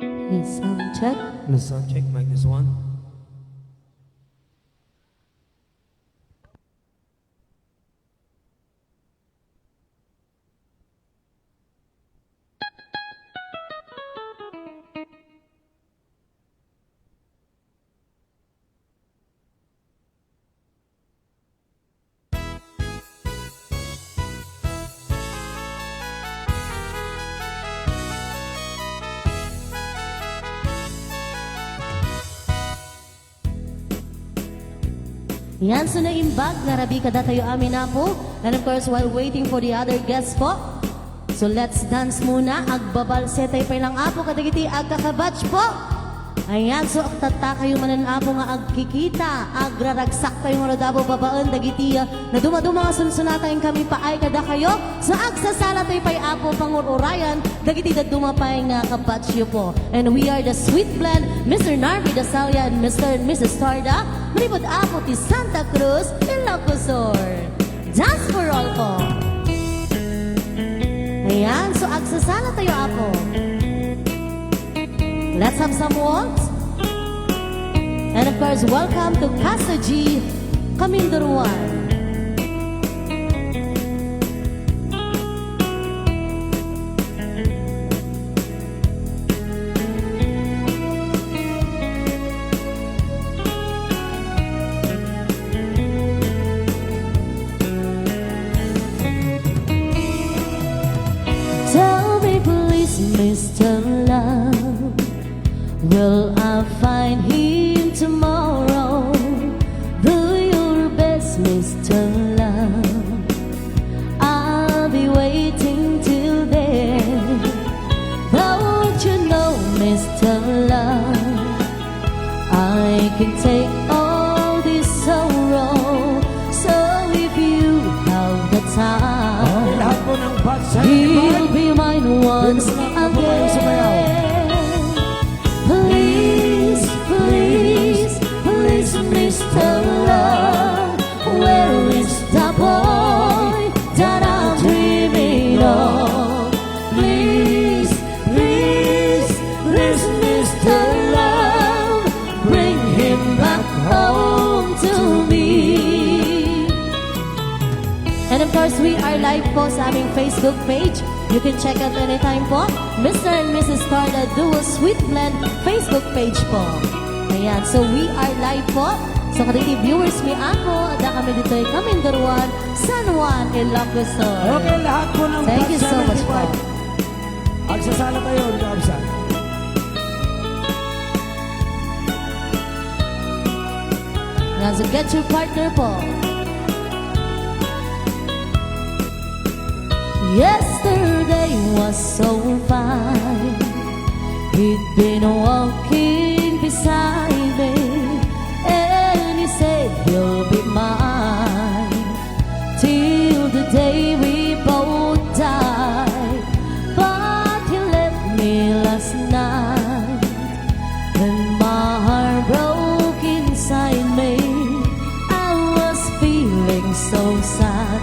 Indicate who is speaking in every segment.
Speaker 1: Yes, check.
Speaker 2: Let's sound check, mic this one.
Speaker 1: Yan, so naimbag, narabi kada tayo amin na po. And of course, while waiting for the other guests po, so let's dance muna. Agbabalse tayo pa lang apo, kadagiti agkakabatch po. Ayan, so agtata kayo manan apo nga agkikita, agraragsak tayo nga rodabo babaan, dagiti na dumaduma nga sunsunata yung kami paay kada kayo. So agsasala tayo pa'y apo pangururayan, dagiti da dumapay nga kabatch yo po. And we are the Sweet Blend, Mr. Narvi Dasalia and Mr. and Mrs. Tarda. Malibod apo ti Santa Cruz, Ilocos. Dance for all po. Ayan, so agsasala tayo apo. Let's have some waltz. And of course, welcome to Casa G, Camindoroan. Tell me please, Mr. Love, will I find him tomorrow? Do your best, Mr. Love. I'll be waiting till then. Don't you know, Mr. Love, I can take all this sorrow. So if you have the time, you'll be mine once again. Please, please, please, Mr. Love, where is the boy that I'm dreaming of? Please, please, please, Mr. Love, bring him back home to me. And of course, we are live po sa aming Facebook page. You can check out anytime po. Mr. and Mrs. Tarda Duo Sweet Blend Facebook page po. Ayan, so we are live po. So kaditi viewers mi ako, ada kami dito ay Camindoroan, San Juan, Ilocos.
Speaker 2: Okay, lahat po ng
Speaker 1: Thank you so much po.
Speaker 2: Agsasala tayo, Kabsa.
Speaker 1: Ayan, so get your partner po. Yesterday was so fine. He'd been walking beside me, and he said he'll be mine till the day we both die. But he left me last night, and my heart broke inside me. I was feeling so sad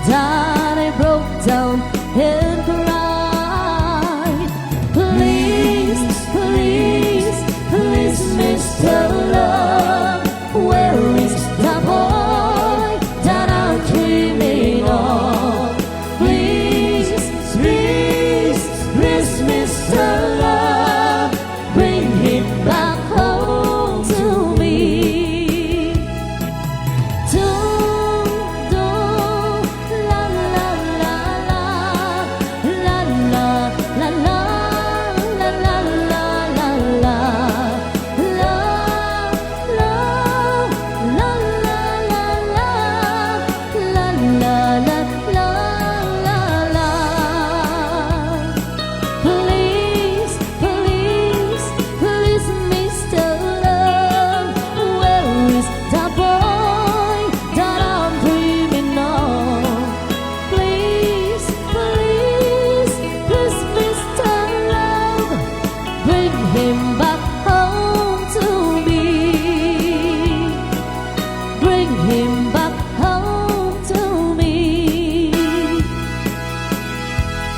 Speaker 1: that I broke down and cried. Please, please, please, Mr. Love, where is the boy that I'm dreaming of? Please, please, please, Mr. Love, bring him back home to me.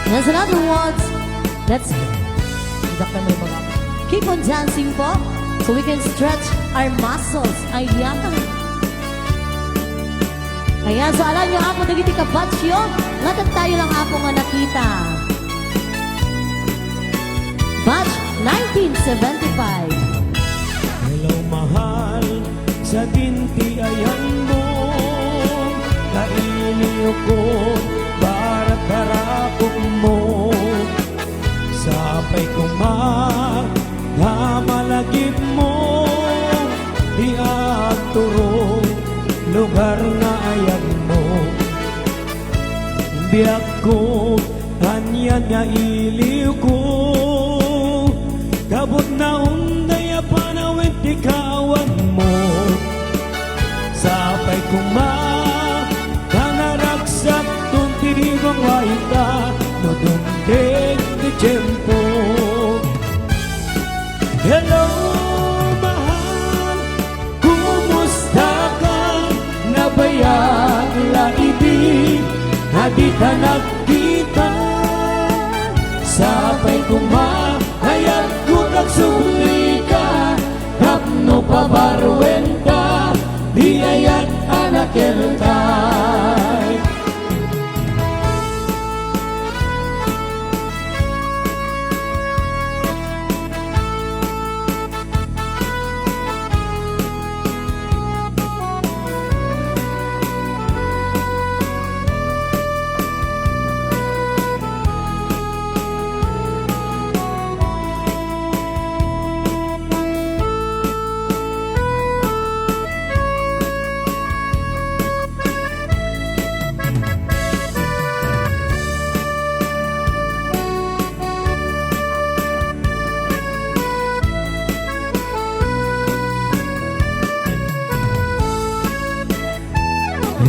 Speaker 1: There's another one. Let's Dakta may mga. Keep on dancing po. So we can stretch our muscles. Ayan. Ayan. So alam nyo ako, dagiti kabatch yun. Latag tayo lang ako nga nakita. Batch 1975.
Speaker 2: Hello mahal, sa dinti ayan mo, kainiyo ko, barat harapok mo. Sapay hamalagip mo, di agturo, lugar na ayan mo. Biyak ko, kanyan nga iliw ko, kabot na unday a panawin tikawan mo. Sapay kanaragsak tuntiribang waita, no dumdeg ni tiyempo. Hello, mahal, kumusta ka? Nabayag laibig, hadi ka nagkita. Sapay hayag ko nagsuli ka, kapno pabarwenta, di ayat anak eltay.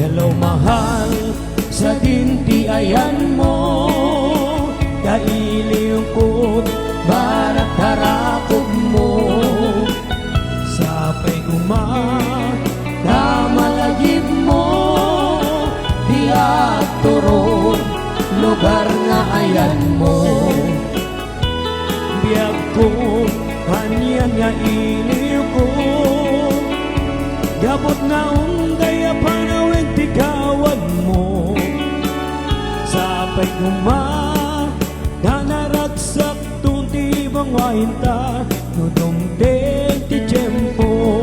Speaker 2: Hello mahal, sa dinti ayan mo, kailiw ko, barat harapog mo. Sapay kamalagip mo, diyak turon, lugar na ayan mo. Biyak ko, kanyan nga iliw ko, gabot na unday a panawin tikawan mo. Sapay nanaragsak tuntibang wahinta, no dumdeg ti tiyempo.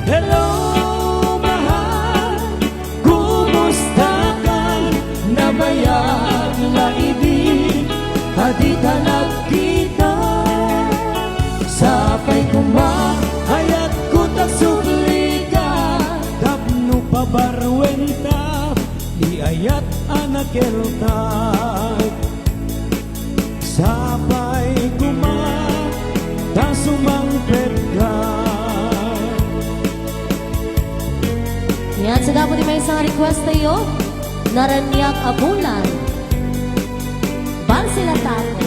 Speaker 2: Hello mahal, kumusta ka? Nabayag laibig, hadi ka nagkita. Sapay hayat ko tagsukli ka, kapno pabarwenta, di ayat anak eltay. Sapay tasumangpet ka.
Speaker 1: Yan, sa dapat may isang request tayo. Naranyak abulan. Bal sila tayo.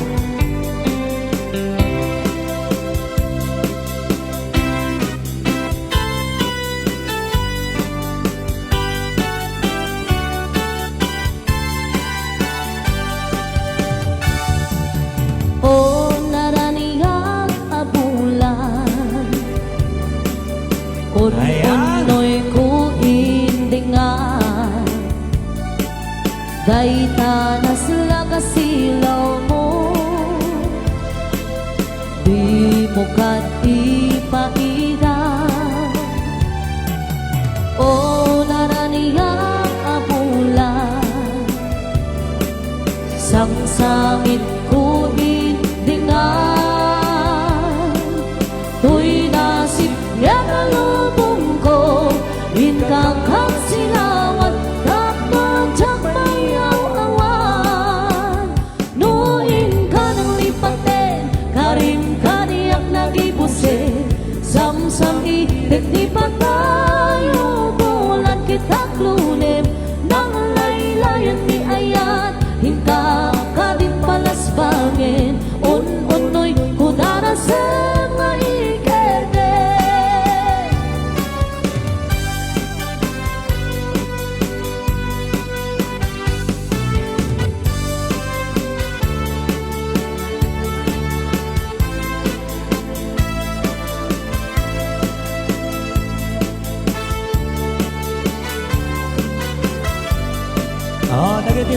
Speaker 2: Ayan.
Speaker 1: Ko indingan, daita na sila kasilaw mo, di mo kat ipaida. O naraniyang abulan, sangsangit ko indingan, tuy nasib niya nalubong ko, inkakang silawan, kapag mayaw awan. Nuin ka ng lipaten, karim ka niyak nagibusin, samsam itik di patayo, bulan kita klunim, nang laylayan ni ayat, hinka ka din palasbangin, un-unoy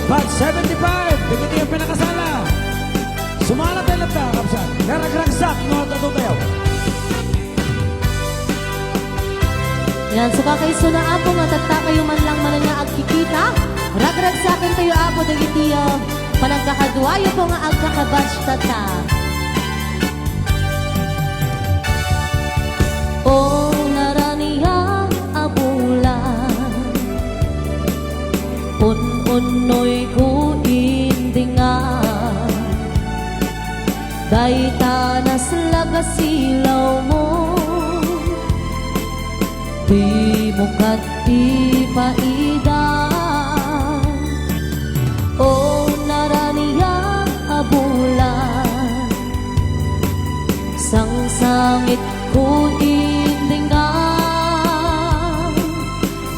Speaker 2: Batch 75, dikit yung pinakasala. Sumala tayo lang ka, kapsan. Naragragsak, no, tatutayaw.
Speaker 1: Yan, so kakaiso na apo nga tagta kayo man lang man nga agkikita. Ragrag sa akin kayo apo dagitiyo. Panagkakaduayo po nga agkakabatch tata. O naraniya abulan, un-unoy ko indingan. Dayta na slaga silaw mo, di mo kat ipaidan. O naraniya abulan, sang-sangit ko indingan.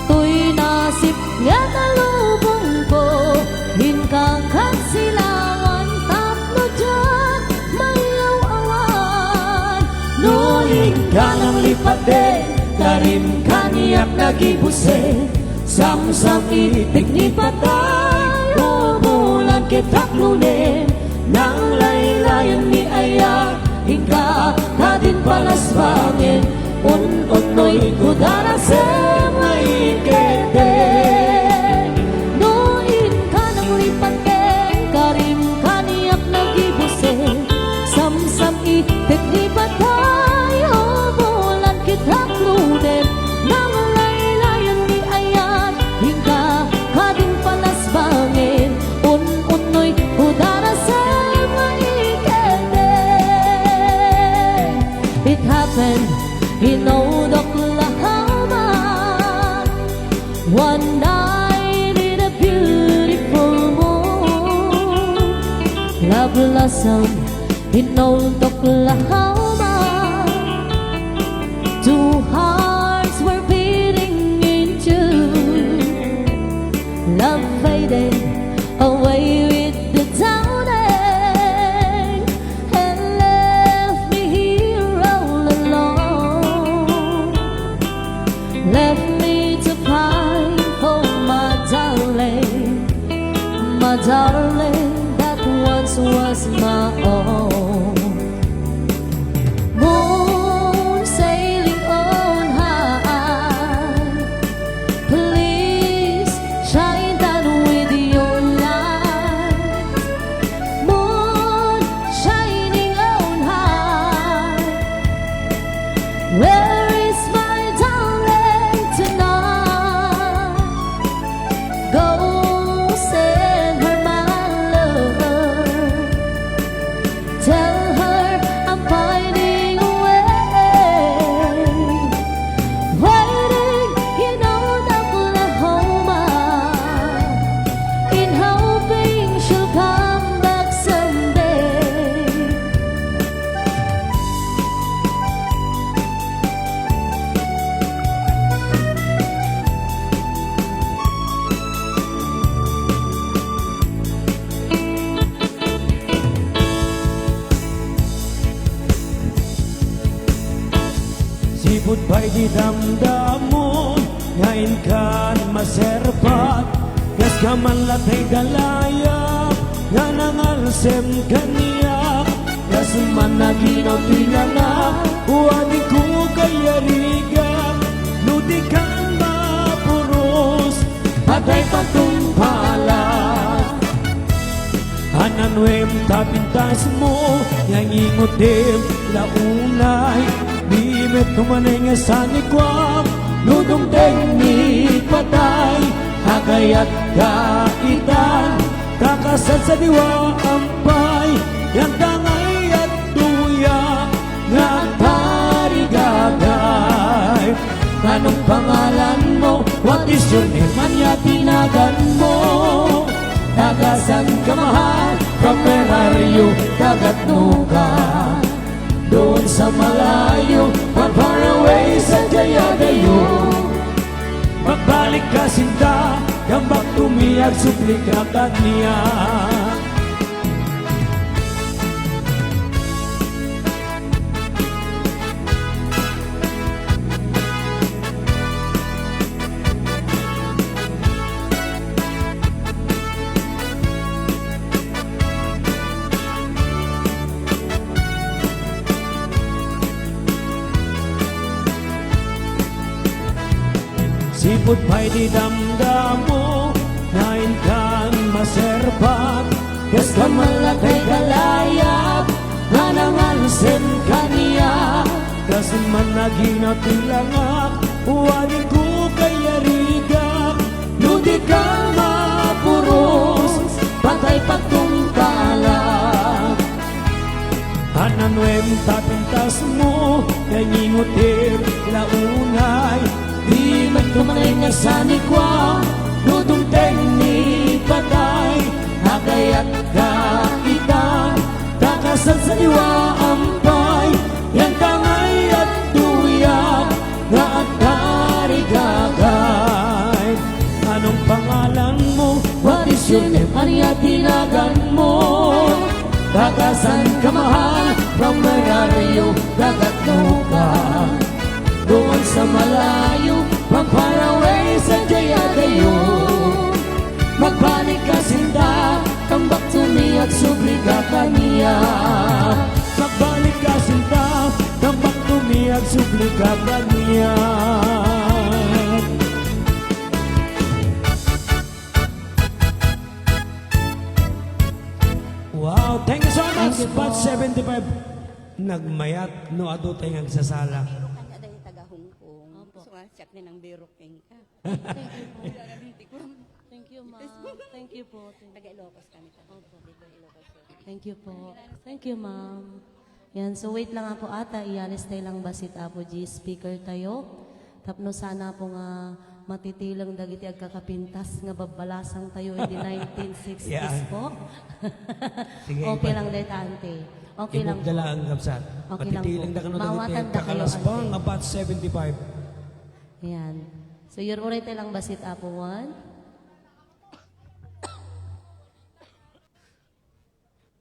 Speaker 1: To'y nasip nga talubong ko, hinkakag silangan tapno dyan mayaw-awan.
Speaker 2: Nuling ka ng lipatin, karim kaniyak nagibuse. Samsam itik ni patay, umulan kitak lunin. Nang laylayan ni ayak, hingga na din palasbangin. Un-unoy ko darasem na ikete.
Speaker 1: Nuin ka ng lipatin, karim kaniyak nagibuse. Samsam itik ni patay, umulan kitak lunin. Nang laylayan ni ayan, hingga ka din palasbangin. Un-unoy ko darasem na ikete. It happened in Oklahoma, one night in a beautiful moon. Love blossomed in Oklahoma, two hearts were beating in tune. Love faded away with the downing, and left me here all alone. Left me to pine for my darling that once was my own. Moon sailing on high, please shine down with your light. Moon shining on high, where is my darling tonight? Go send her my love, tell her I'm finding a way, waiting in Oklahoma, in hoping she'll come back someday.
Speaker 2: Sipot ba'y di damdamo, ngayon kan maserpat. Gas ka man latay galaya, nga nangalsem kaniya. Gas man naginaw tilanga, uwani ko kayariga. Nudikan mapuros, patay patumpala. Ananwem tapintas mo, yang ingutim launay. Bimet kumanay nga sanikwam, nudong teknik patay. Hagayat kaitan, kakasad sa diwa ampay. Yang tangay at tuya, nga tarigagay. Anong pangalan mo? What is your name? Anya tinagan mo? Tagasan ka mahal, from Merario, dagat nuka. Doon sa malayo, far far away sa Jayadayo. Magbalik ka sinta, gambak tumiyag, suplikakat niya. pa'y di damdamo, nain kan maserpat,
Speaker 1: Kas ka malakay kalayap, nanangan sen kaniya.
Speaker 2: kasi man naginatulangak, wali ko kaya rigak,
Speaker 1: Nudi ka mapuros, patay pagtungkalak.
Speaker 2: Ananuem tatintas mo, kangingutir launay,
Speaker 1: Di man tumanay nga sanikwa, nudong teknik patay. Hagayat ka itang, kakasal sa iwa ampay. Yang tangay at tuyak, nga at karigagay.
Speaker 2: anong pangalan mo?
Speaker 1: What is your name? Ano yung tinagan mo? Kakasan ka mahal, from Merario, dagatno ka. Doon sa malayo, from far away sa Jayadayo. Magbalik ka sinta, come back to me at subli ka kaniya.
Speaker 2: Magbalik ka sinta, tambak tumiyag subli ka ba niya? Wow, thank you so much.
Speaker 1: Thank you po.
Speaker 2: Spot 75. Nagmayat, no ado tayo nagsasala.
Speaker 3: Kanya dahil taga-hungkong. So, siyak na ng biroking ka.
Speaker 4: Thank you, ma'am. Thank you po.
Speaker 3: Taga-Ilocos kami. Dito, Ilocos.
Speaker 4: Thank you po. Thank you, ma'am. Yan, so wait lang nga po ata, iyalis tayo lang basit apo G speaker tayo. Tapno sana po nga matitilang dagiti agkakapintas nga babalasang tayo in the 1960s
Speaker 2: Yeah.
Speaker 4: po.
Speaker 2: Sige,
Speaker 4: Okay
Speaker 2: iba-
Speaker 4: lang dahil tante. Okay lang po.
Speaker 2: Ibugdala ang kapsat.
Speaker 4: Okay lang
Speaker 2: Matitiling
Speaker 4: po.
Speaker 2: da ka no
Speaker 4: Mawatan
Speaker 2: dagiti
Speaker 4: da kayo,
Speaker 2: kakalaspang
Speaker 4: ante.
Speaker 2: about 75.
Speaker 4: Yan. So you're alright tayo lang basit apo 1.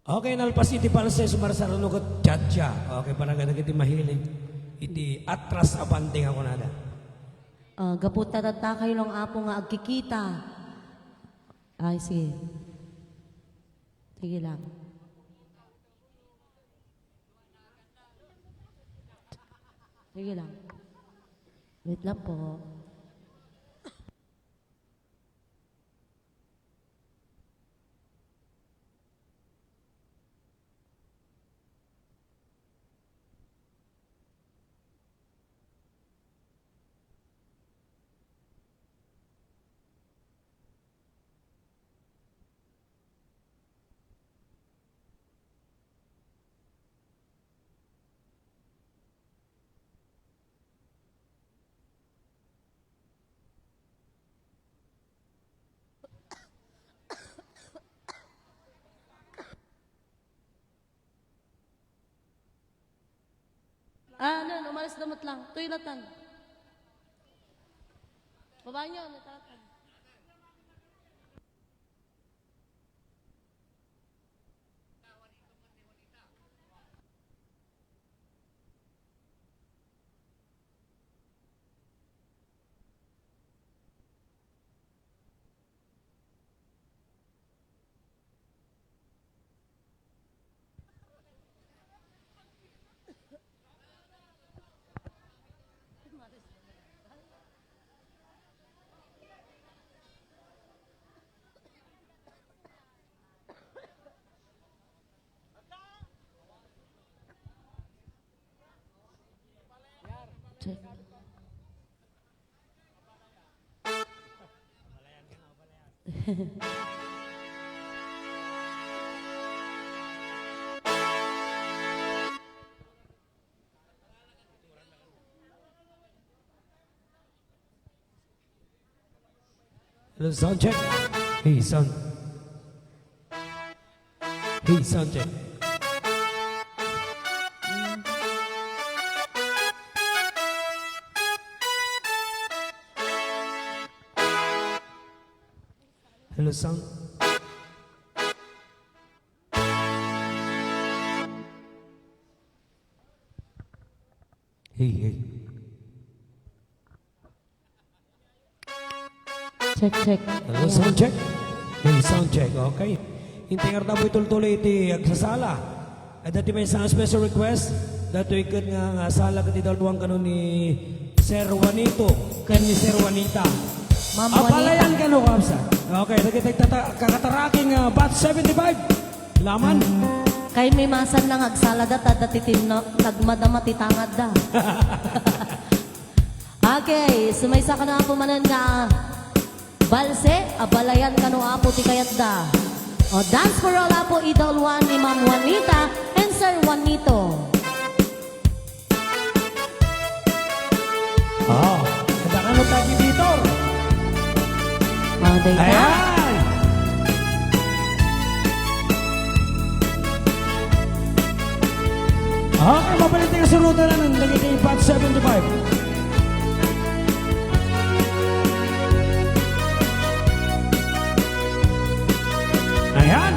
Speaker 2: Okay, nalpas iti para sa sumarsaro ko tchatcha. Okay, para ka iti mahilig. Iti atras abanting ako nada.
Speaker 4: Gaputa tata kayo lang apo nga agkikita. Ay, sige. Sige lang. Sige lang. Wait lang po. Ano, umalis damot lang. Tuylatan. Baba niyo, natatan. Check.
Speaker 2: Hello, sound check. Hey, sound. Hey, sound check. Hello, sound. Hey, hey.
Speaker 4: Check, check.
Speaker 2: Hello, sound check. Hey, sound check. Okay. Hintay nga tayo tuloy iti agsasala. At dati may isang special request. Dato ikot nga sala kati dalawang kanon ni Sir Juanito. Kan ni Sir Juanita.
Speaker 4: Ma'am Juanita.
Speaker 2: Apalayan ka no, Kamsa. Okay, kakataraking bat 75. Laman.
Speaker 4: Kay may masan lang agsalada at datitin no, nagmadama titangad da. Okay, sumaysa ka na po manan nga balse, abalayan ka no apo ti kayat da. O dance for all apo idol one ni Ma'am Juanita and Sir Juanito.
Speaker 2: Oh, kada ka no tagi dito.
Speaker 4: Aday ka.
Speaker 2: Ayan. Okay, mapalit ka sunod na ng nagiging bat 75. Ayan.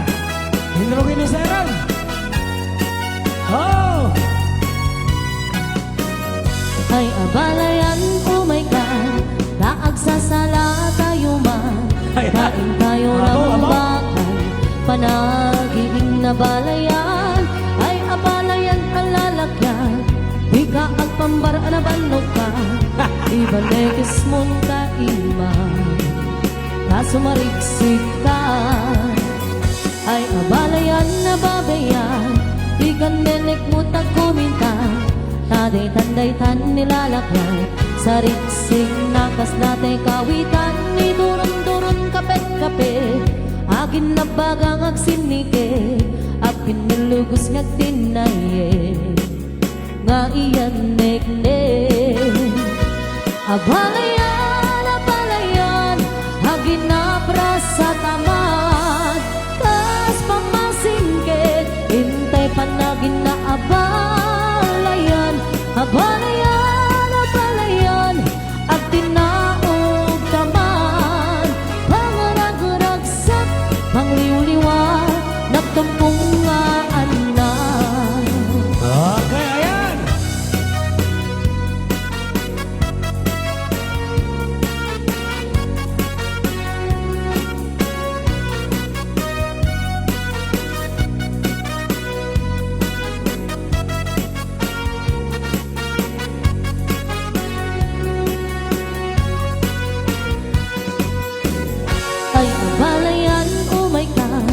Speaker 2: Hinrugin ni Seran. Oh.
Speaker 4: Ay abalayan, oh my God, naagsasala tayo man.
Speaker 2: Ayan.
Speaker 4: Kain tayo
Speaker 2: Abo,
Speaker 4: ng
Speaker 2: abo.
Speaker 4: bakal, panagiging nabalayan. Ay abalayan ang lalakyan, di ka ang pambara na banok ka. Ibalegis mong kaima, kaso mariksik ka. Ay abalayan na babayan, di ka nenek mo tagkuminta. Taday-tanday-tan nilalakyan, sa riksik nakas natay kawitan. Ni duron-duron kapet-kapet, agin na bagang agsinike, ag pinilugos ngag tinaye, nga iyan nek-nek. Abalayan, abalayan, agin na sa taman, kas pamasingkit, intay panagin na abalayan. Abalayan, abalayan, at tinaog taman, pangarag-ragsak, pangliw-liwa, nagtumpong nga anak.
Speaker 2: Okay, ayan.
Speaker 4: Ay abalayan, oh my God,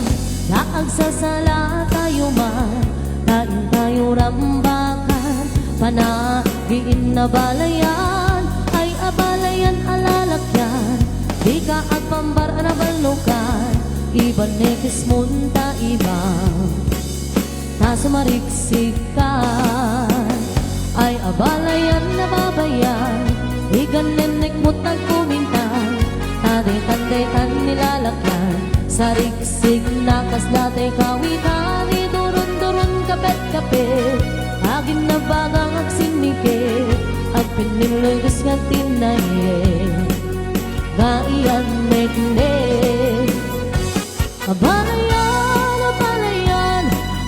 Speaker 4: naagsasala tayo man. Kain tayo rambakan, panagiin na balayan. Ay abalayan alalakyan, di ka at pambar na balukan. Iban nekis munta iba, nasa mariksikan. Ay abalayan na babayan, di ganenek mo tagkumintan. Taday-tanday-tan nilalakyan, sa riksik nakas datay kawitan. Ni duron-duron kapet-kapet, agin na bagang agsinike, ag pinilugos nga tinaye, nga iyan nek-nek. Abalayan, abalayan,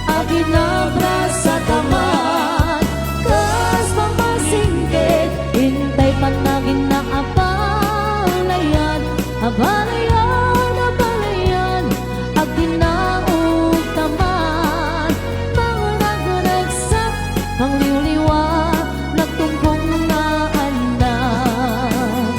Speaker 4: agin na sa taman, kas pamasingkit, hintay panagin na abalayan. Abalayan, abalayan, ag tinaog taman, pangarag-ragsak, pangliw-liwa, nagtungkong na anak.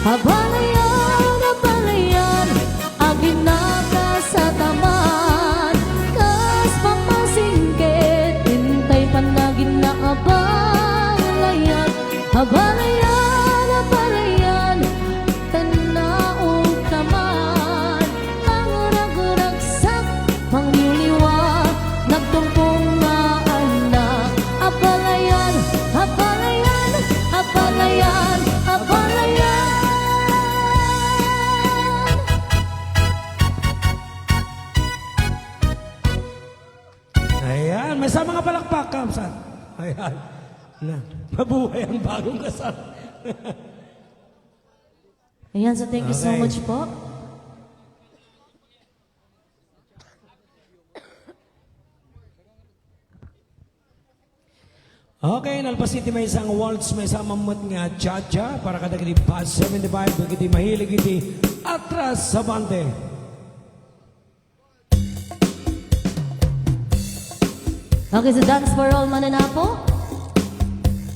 Speaker 4: Abalayan, abalayan, ag ginaka sa taman, kas pamasingkit, hintay panagin na abalayan. Abalayan, abalayan, tanaog taman, pangarag-ragsak, pangliw-liwa, nagtungkong na anak. Abalayan, abalayan, abalayan, abalayan.
Speaker 2: Ayan, may sa mga palakpak, Kamsa. Ayan. Na, mabuhay ang bagong kasal.
Speaker 4: Ayan, so thank you so
Speaker 2: Okay.
Speaker 4: much po.
Speaker 2: Okay, nalpasiti may isang waltz, may isang mamut nga cha-cha para kada kiti bat 75, kiti mahilig kiti atras sa bante.
Speaker 4: Okay, so dance for all mananapo.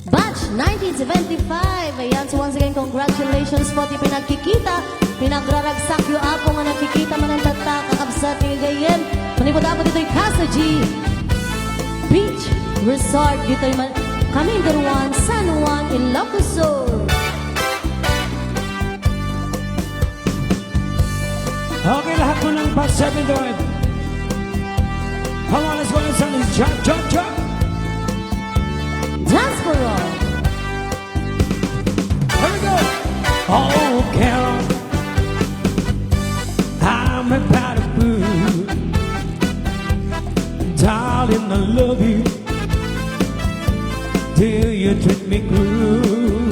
Speaker 4: Batch 1975. Ayan, so once again, congratulations po. Di pinagkikita, pinagraragsak yung ako nga nakikita man ang tatak, kakabsat yung gayen. Manipod po dito'y Casa G Beach Resort. Dito'y Camindoroan, San Juan, Ilocos.
Speaker 2: Okay, lahat mo ng past 7 doon. Come on, let's go. Let's jump, jump, jump.
Speaker 4: Dance for all.
Speaker 2: Here we go. Oh, Carol, I'm about to move. Darling, I love you. Till you treat me good.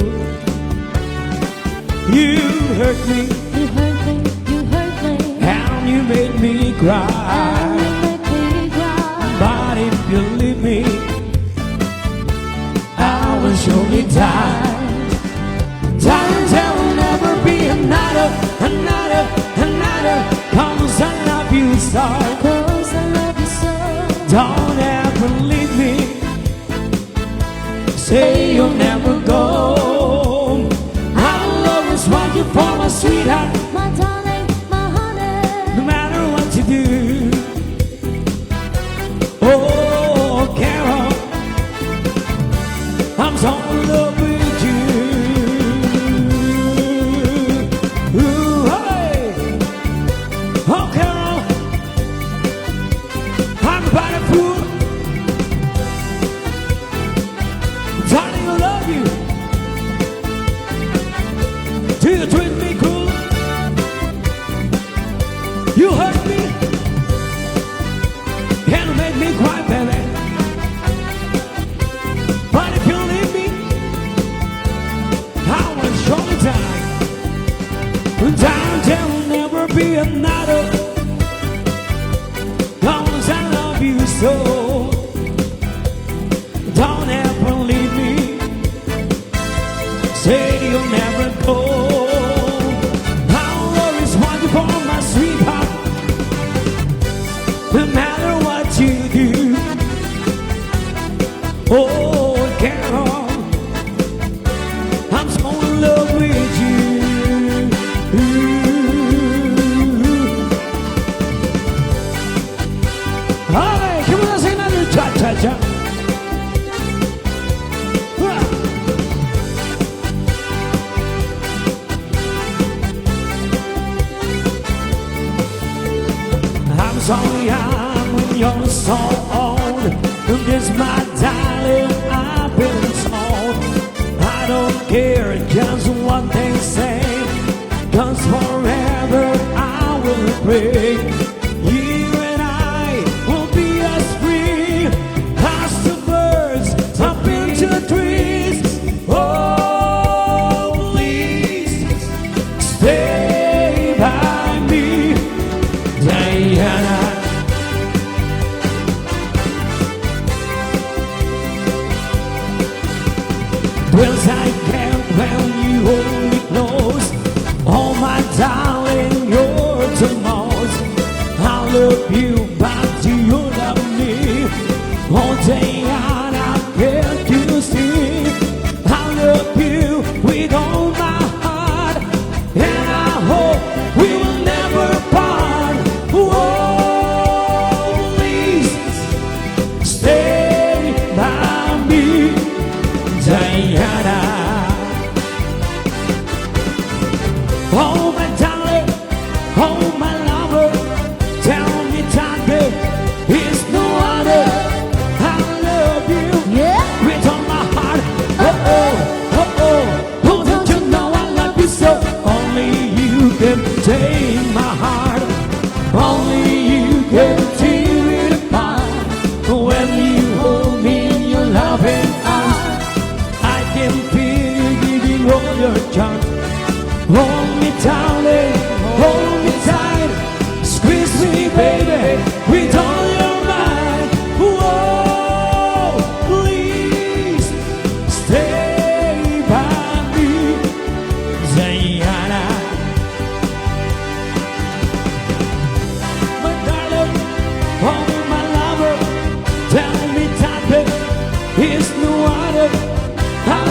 Speaker 2: You hurt me.
Speaker 4: You hurt me, you hurt me.
Speaker 2: And you made me cry.
Speaker 4: And you make me cry.
Speaker 2: But if you leave me, I will surely die. Darling, there will never be another. Cause I love you so.
Speaker 4: Cause I love you so.
Speaker 2: Don't ever leave me. Say you'll never go. I'll always want you for my sweetheart.
Speaker 4: My darling, my honey.
Speaker 2: No matter what you do. Oh, Carol, I'm so in love with you. Ooh, hey. Oh, Carol, I'm about to fool. Darling, I love you. Do you treat me cool? You hurt me and make me cry, baby. But if you leave me, I will surely die. Down there will never be another. Cause I love you so. Don't ever leave me. Say you'll never go. I'll always want you for my sweetheart. No matter what you do. Oh, Carol, I'm so in love with you. Alright, come on, let's sing another cha-cha-cha. I'm so young when you're so old. This my darling, I've been told. I don't care just what they say. Cause forever I will pray. You and I will be as free as the birds up into the trees. Oh, please stay by me, Diana. Well, I can when you hold me close. Oh, my darling, you're the most. I love you, but you love me. Oh, Diana, can't you see? I love you with all my heart, and I hope we will never part. Oh, please stay by me, Diana. Oh, my darling, oh, my lover, tell me that there is no other. I love you,
Speaker 4: Yeah.
Speaker 2: with all my heart. Oh, oh, oh, oh, oh, don't you know I love you so? Only you can take my heart. Only you can tear it apart. When you hold me in your loving arms, I can feel you giving all your charm. Hold me, darling, hold me tight. Squeeze me, baby, with all your might. Whoa, please stay by me, Diana. My darling, oh, my lover, tell me that there is no other. I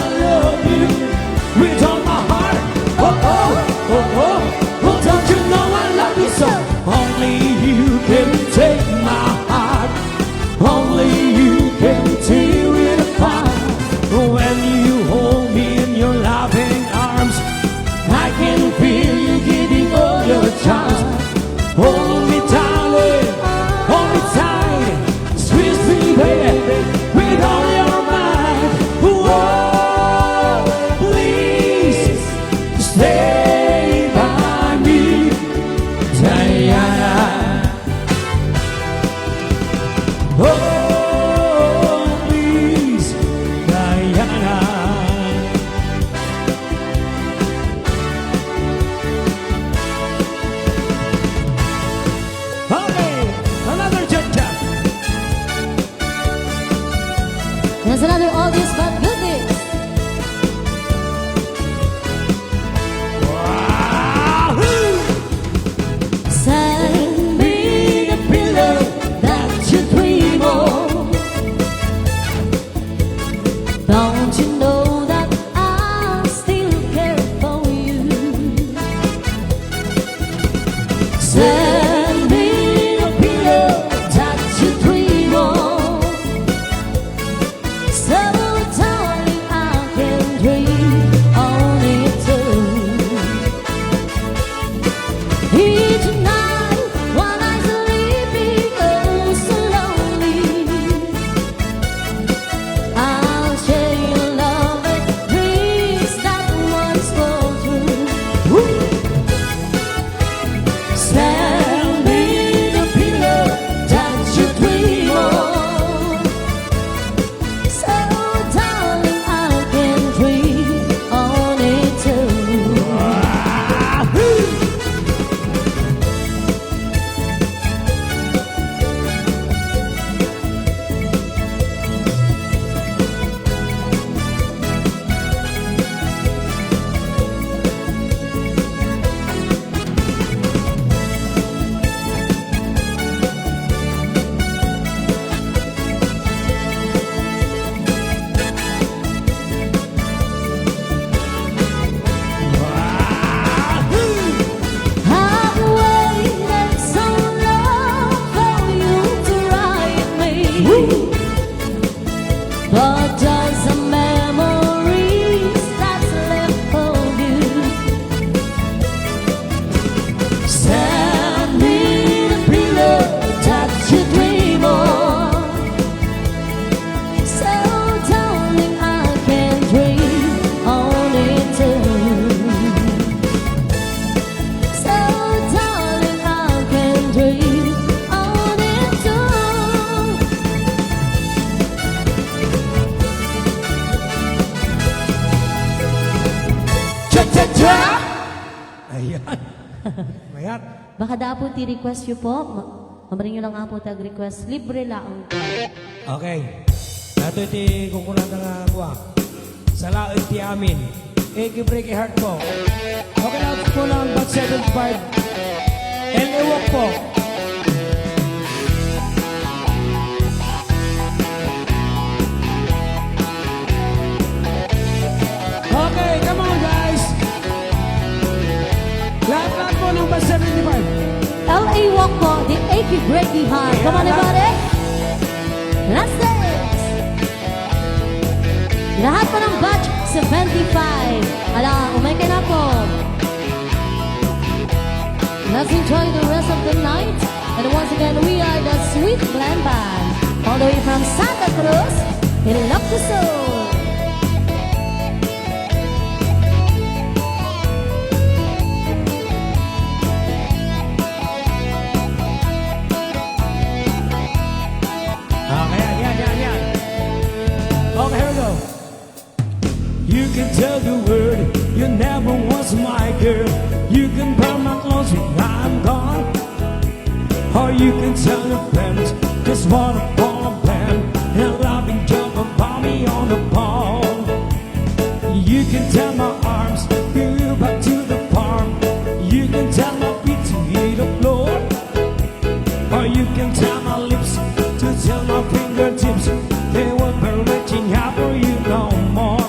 Speaker 4: but just the memories that's left of you.
Speaker 2: Send me the pillow that you dream of.
Speaker 4: So darling, I can dream on it too. So darling, I can dream on it too.
Speaker 2: Cha-cha-cha! Ayan. Ayan.
Speaker 4: Baka dapat i-request nyo po. Mamaring nyo lang nga po tag-request. Libre lang.
Speaker 2: Okay. Nato iti kukunan nga kuha. Sa laot ti amin. Break heart po. Okay na po lang about 7-5. And iwak po. Okay, come on guys. Lahat po ng about 75.
Speaker 4: LA Walk po, the achy breaky heart. Come on everybody. Let's dance. Lahat po ng batch 75. Ala, umay ka na po. Let's enjoy the rest of the night. And once again, we are the Sweet Glen Band. All the way from Santa Cruz, Ilocos.
Speaker 2: Okay, here we go. You can tell the world you never was my girl. You can burn my clothes when I'm gone. Or you can tell your friends just wanna form a band and loving jump about me on the pole. You can tell my arms go back to the farm. You can tell my feet to hit the floor. Or you can tell my lips to tell my fingertips they won't be reaching out for you no more.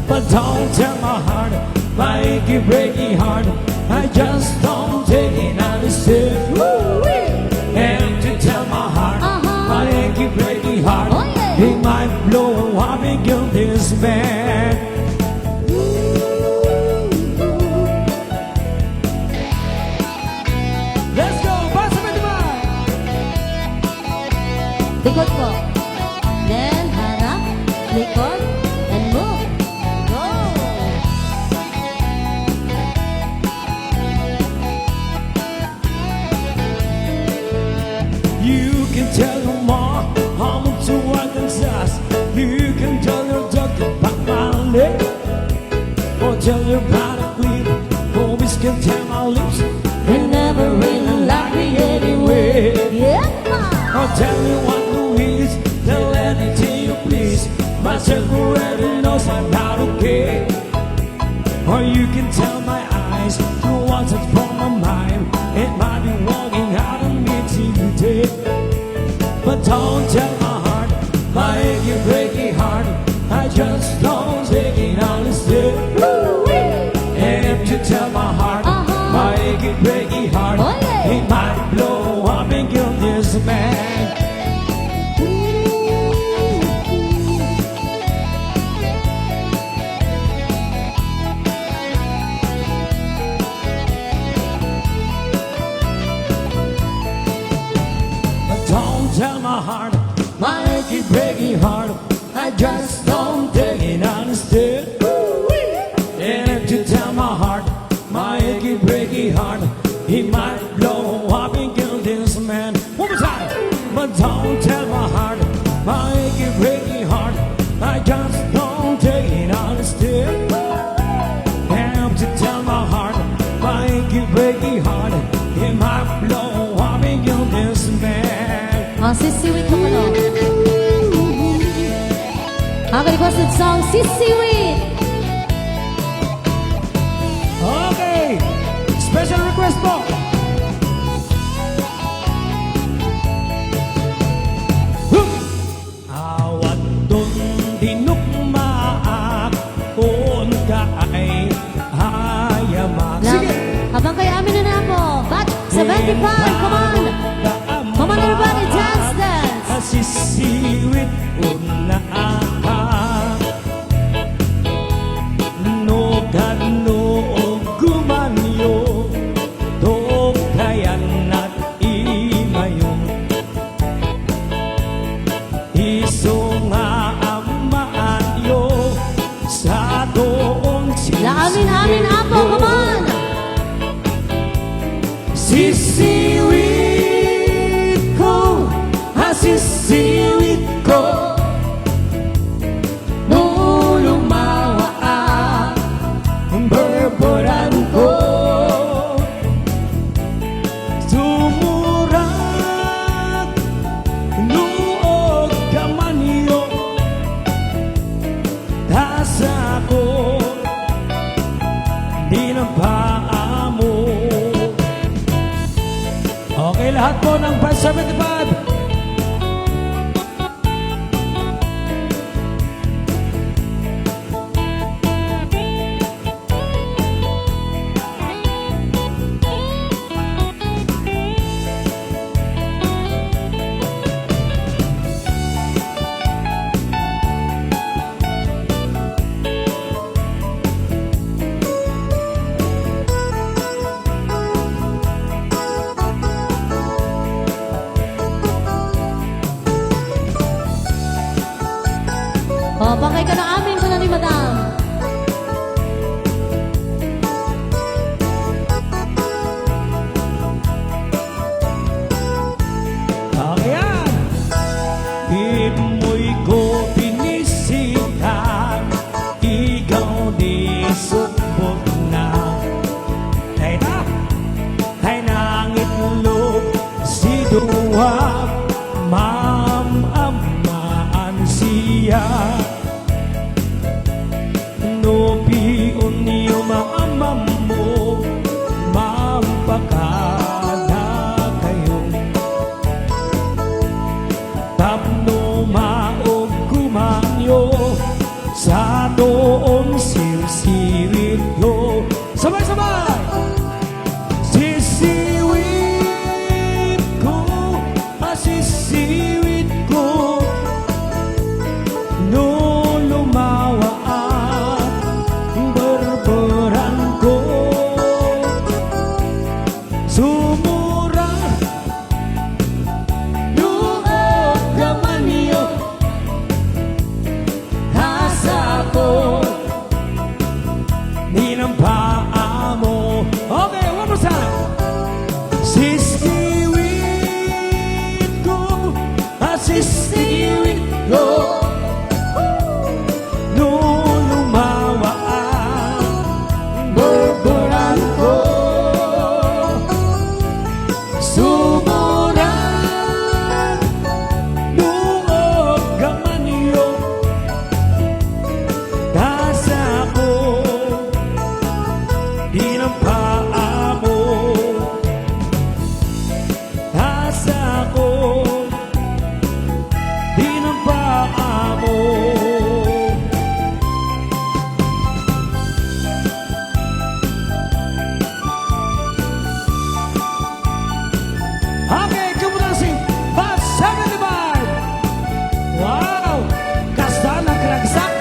Speaker 2: But don't tell my heart, my achy breaky heart, I just don't take it understand. And to tell my heart, my achy breaky heart,
Speaker 4: Oh, yeah.
Speaker 2: it might blow up and kill this man. Let's go, pasa mo naman!
Speaker 4: Likod po. Then, harap, likod, and move. Go!
Speaker 2: You can tell your mom I'm to Arkansas. You can tell your doctor about my leg. Or tell your body bleed. Always can tell my lips they never really like me anyway.
Speaker 4: Yeah!
Speaker 2: Or tell me what Louise, tell anything you please. My circle already knows I'm not okay. Or you can tell my eyes the ones that's from my mind. It might be walking out on me today. But don't tell my heart, my achy breaky heart, I just don't take it honestly. And if you tell my heart, my achy breaky heart,
Speaker 4: Oh, yeah.
Speaker 2: it might blow up and kill this man. But don't tell my heart, my achy breaky heart, I just don't take it honestly. And if you tell my heart, my achy breaky heart, he might blow up and kill this man. One more time. But don't tell my heart, my achy breaky heart, I just don't take it honestly. And if you tell my heart, my achy breaky heart, he might blow up and kill this man.
Speaker 4: Sisiwit mo ano? Ang requested song, Sisiwit!
Speaker 2: Okay, special request po. Awat dun dinukmaak kung kaay hayamak.
Speaker 4: Lang, habang kayo amin na po, batch 75, come on! Come on everybody, dance, dance!
Speaker 2: Sisiwit una iso nga amaanyo sa doon
Speaker 4: La amin, amin, apo, come on!
Speaker 2: Sisiwit ko, sisiwit ko, nung lumawa ang berberan ko. Sumurat nuog kamanyo, tasa ko, di na paa mo. Okay, lahat po ng 575.
Speaker 4: O, bangkay ka na amin ko na ni Madam.
Speaker 2: Ayan! Di mo'y ko binisitan, ikaw di supot na. Ay na, ay nangitlog si Duwa, ma'am-amaan siya. No piun niyo maamam mo, mampakana kayo. Tapno maog kumanyo, sa doon sirsirit yo. Sabay-sabay! Sisiwit ko, sisiwit ko, no lumawa ang berberan ko. Sumura nuog kamanyo, hasa ko, di ng paa mo. Okay, one more time. Sisiwit ko, sisiwit ko, no lumawa ang berberan ko. Sumuran nuog kamanyo, tasa ko, di ng paa mo. Tasa ko, di ng paa mo. Okay, kumulasin, Bus 75. Wow, kasta nagragsak.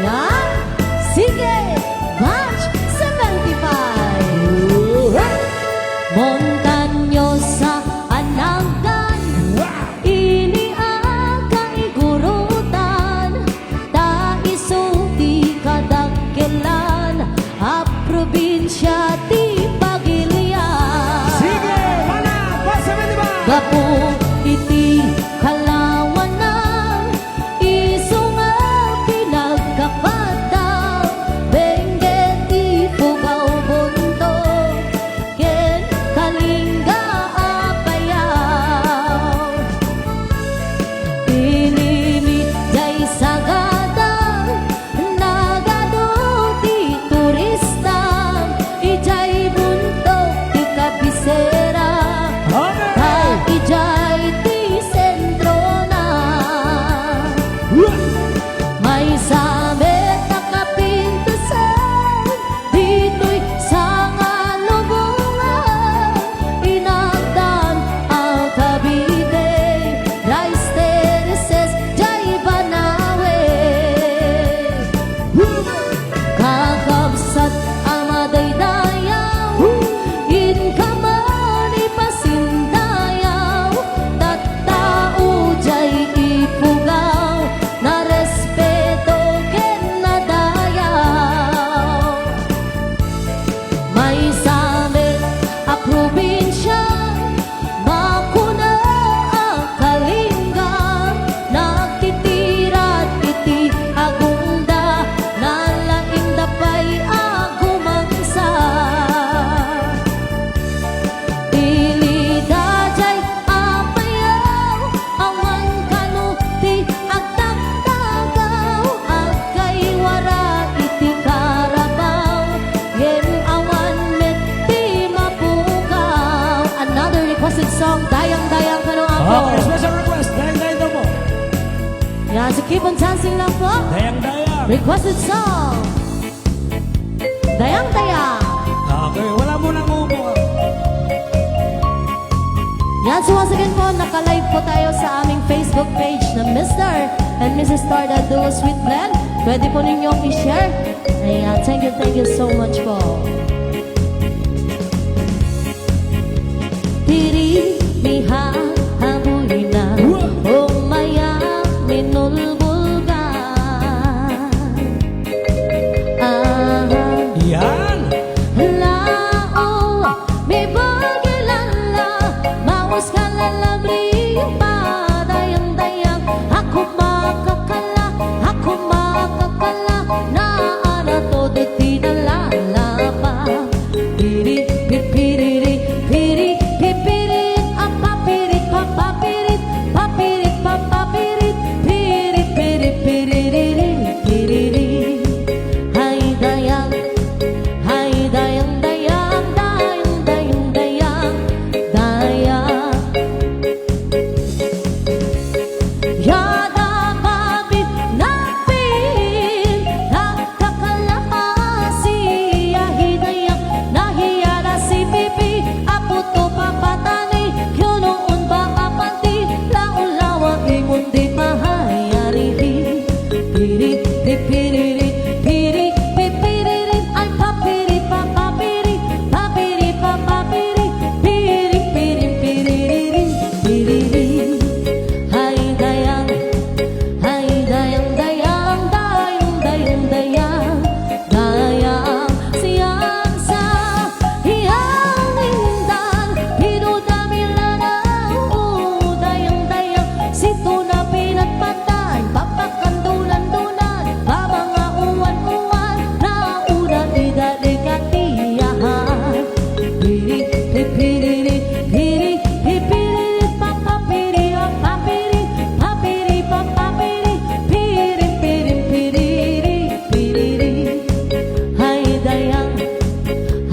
Speaker 4: Yan. Sige. Batch 75. Montanyosa ananggan, iniaga igurutan, taiso di kadakkelan, a probinsya di Pagilian.
Speaker 2: Sige, mana, Bus 75.
Speaker 4: Gapo iti kalawanan, iso nga pinagkapataw, benggit ipugaw buntog, ken kalingga apayaw. Pilimi jay sagada, nagado ti turista, ijay buntog ti kabisera,
Speaker 2: Okay.
Speaker 4: ta ijay keep on dancing lang po.
Speaker 2: Dayang-dayang.
Speaker 4: Requested song. Dayang-dayang.
Speaker 2: Okay, wala mo nang upo.
Speaker 4: Yan, so once again po, naka-live po tayo sa aming Facebook page na Mr. and Mrs. Starda Duo Sweet Blend. Pwede po ninyong i-share. Ayan, thank you so much po. Diri, miha, habuy na, umaya, minulbulga.
Speaker 2: Yan.
Speaker 4: Lao, may bagilala, maus ka lalabri, padayang-dayang, ako makakala, na ara todo tinalalapa. Pirit, pirit, pirit, pirit, papirit, papirit, papirit, papirit, pirit, pirit, pirit, pirit. Hay dayang, dayang, dayang, dayang, dayang, dayang. Yada babit napin, nakakalasi, yahidayang, nahiyara si pipi, aputo papatani, yunoon ba apati, laulawa ingundi mahayari. Pirit, pirit, pirit, pirit, ay papirit, papirit, papirit, papirit, pirit, pirit, pirit, pirit. Hay dayang, dayang, dayang, dayang, dayang, dayang, siyang sa iyang indan, pinudamilana, dayang, dayang, sito na pinagpatan, papakandulan-dulan, babanga uwan-uwan, nauna idadikatiyahan. Pirit, pirit, pirit, pirit, papapiri, papiri, papiri, papapiri, pirit, pirit, pirit, pirit. Hay dayang,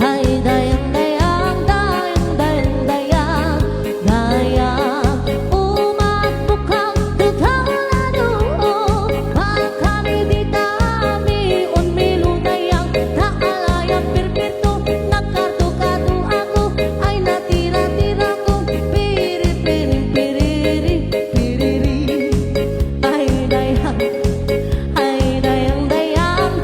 Speaker 4: dayang, dayang, dayang, dayang, dayang, umatbukang tutalado, kami di dami, unmilo dayang, naalayang pirpirto, nagkado-kado ako, ay natira-tira ko, pirit, pirit, pirit, pirit. Ay dayang, dayang, dayang,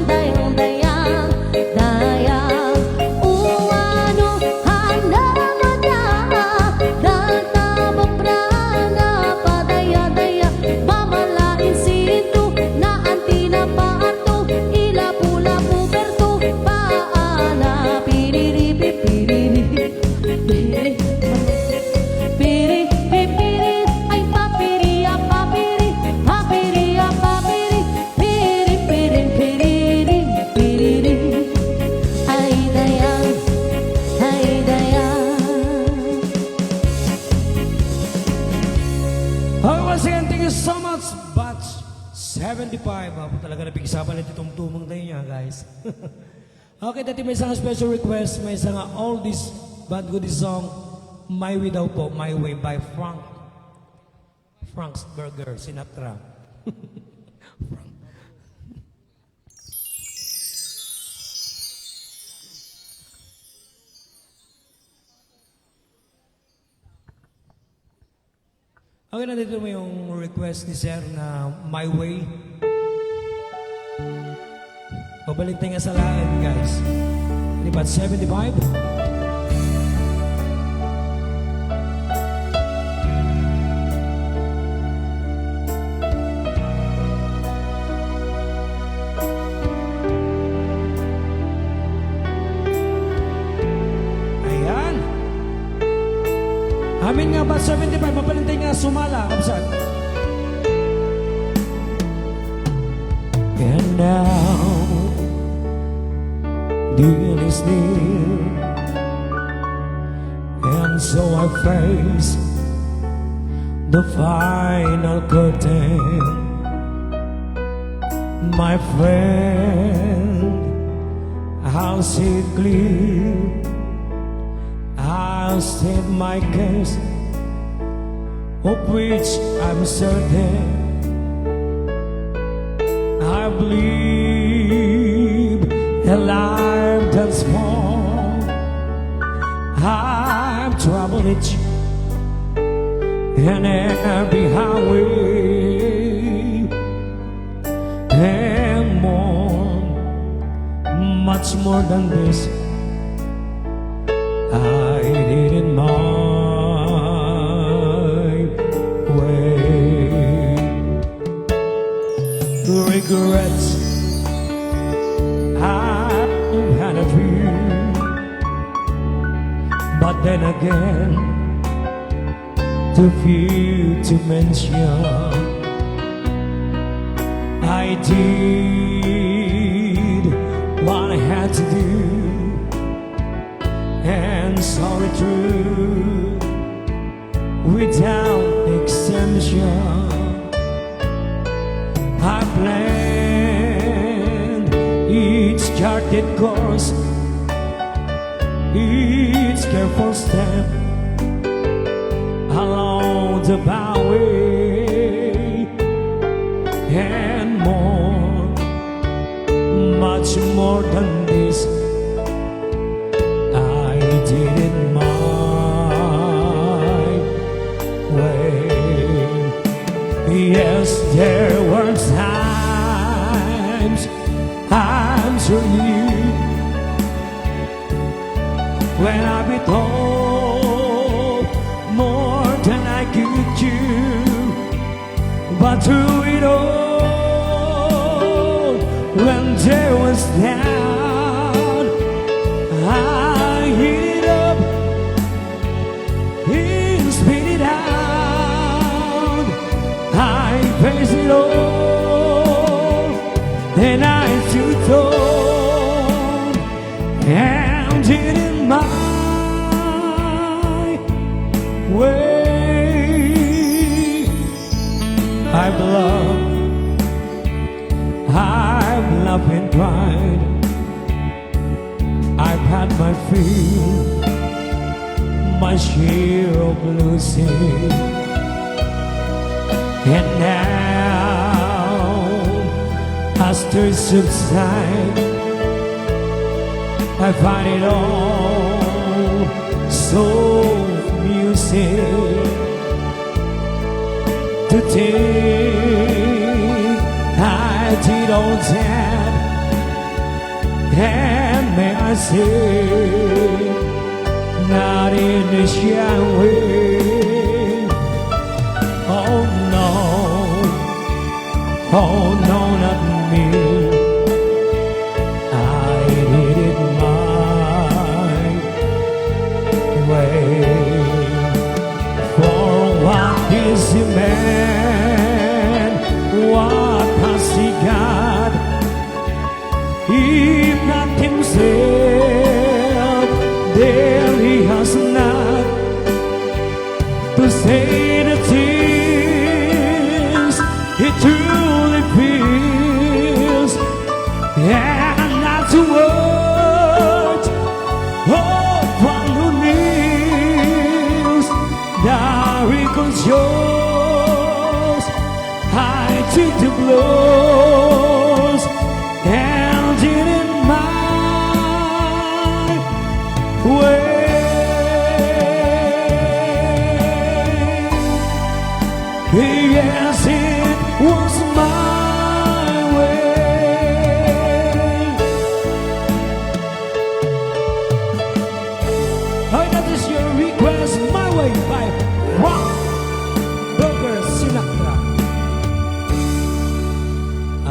Speaker 4: dayang, dayang, dayang, uwano hanamada, daltabok prana, padaya-daya, mamalain sito, na antina paarto, ilapu-lapu berto, paana, piriri, piriri, piriri, piriri, piriri, ay papiri, papiri, papiri, papiri, piri, piri, piriri, piriri. Ay dayang, dayang.
Speaker 2: Okay, once again, thank you so much. Batch 75. Ako talaga napigisapan nito itong tumang tayo niya, guys. Okay, dati may isang special request. May isang oldies but goodies song, My Way daw po, My Way by Frank's Burger, Sinatra. Okay, nandito mo yung request ni Sir na My Way. Pabalik tayo nga sa lahat, guys. Ini ba 75? Ayan. Amin nga ba 75? Mapalintay nga sumala, kapsat. And now deal is near, and so I face the final curtain. My friend, I'll see it clear, I'll state my case, of which I'm certain. I believe a life that's small. I've traveled it in every highway and more, much more than this. I did it my way. Regrets, I've had a few, but then again, too few to mention. I did what I had to do and saw it through without exemption. I planned each charted course, each careful step along the byway, and more, much more than this. I did it my way. Yes, there were times, I'm sure you, when I be told more than I could do, but through it all, when there was doubt, I hit it up, and spit it out. I faced it all, and I stood tall, and did it my way. I've loved and cried. I've had my fill, my share of losing, and now, as they subside, I find it all so amusing to think I did all that, and may I say, not in a shy way. Oh no, oh no, not me. I did it my way. For what is a man? What has he got? If not himself, then he has not to say the things he truly feels, and not to words of one who kneels. The reconciles, I took the blows and did it my way. Yes, it was my way. Alright, that is your request, My Way by Juan.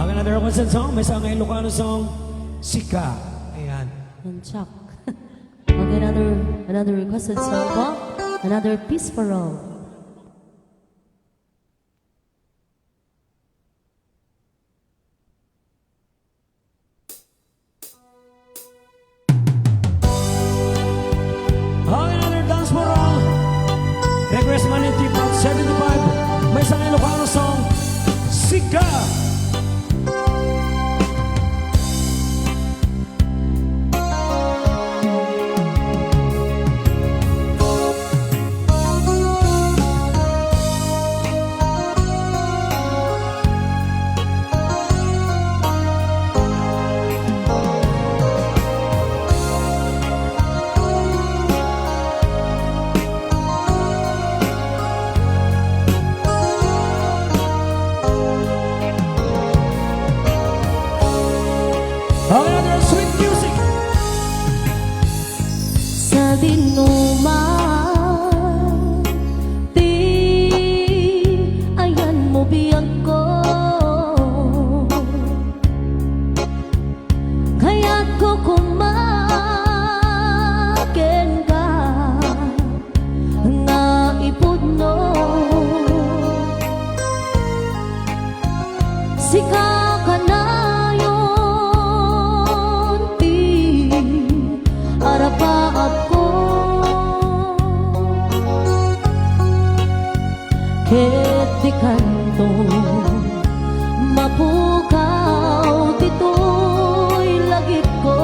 Speaker 2: Another requested song, may isang Ilocano song, Sika. Ayan.
Speaker 4: Chuck. Okay, another requested song po. Another Peace for All.
Speaker 2: Another Dance for All. Request man in T-Pop 75. May isang Ilocano song, Sika.
Speaker 4: Sika kanayon ti arapa ako ket di kanto mapukaw dito'y lagip ko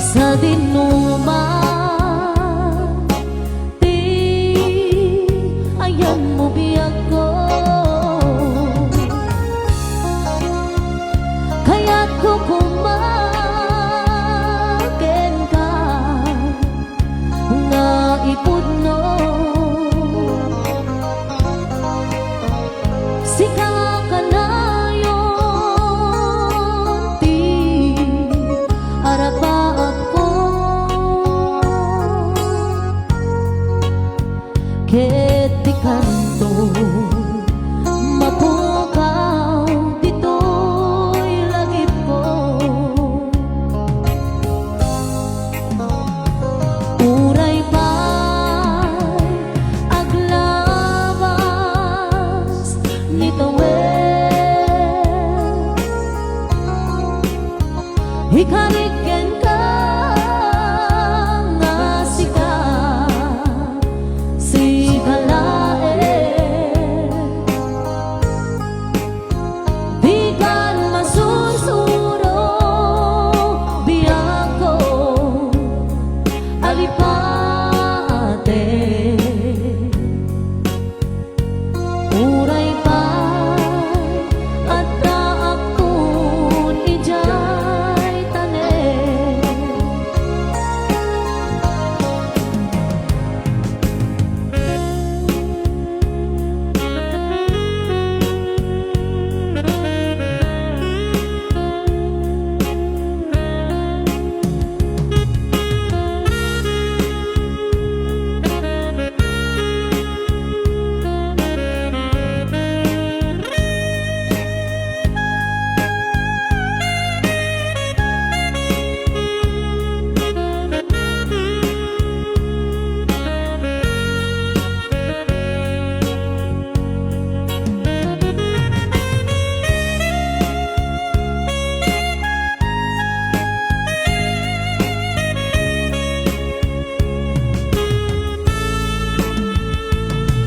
Speaker 4: sa dinuman ti ayan mo biyag ko kaya't ko kumaken ka nga ipudno sika kanayon ti arapa ako ket di kanto mapukaw dito'y lagip ko uray pa'y aglabas ni tawel ikariken ka nga sika si kalae di kan masusuro biyag ko alipate uray pa'y at taapon ijay tanen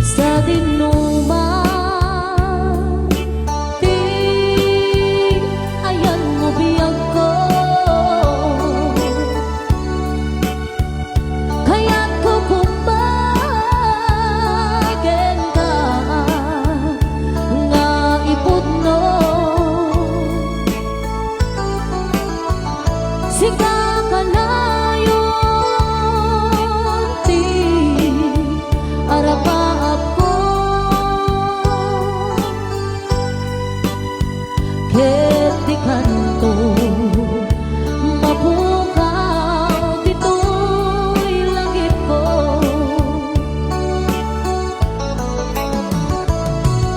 Speaker 4: sa dinuman ti ayan mo biyag ko kaya't ko kumaken ka nga ipudno sika kanayon ti arapa ako ket di kanto mapukaw dito'y langit ko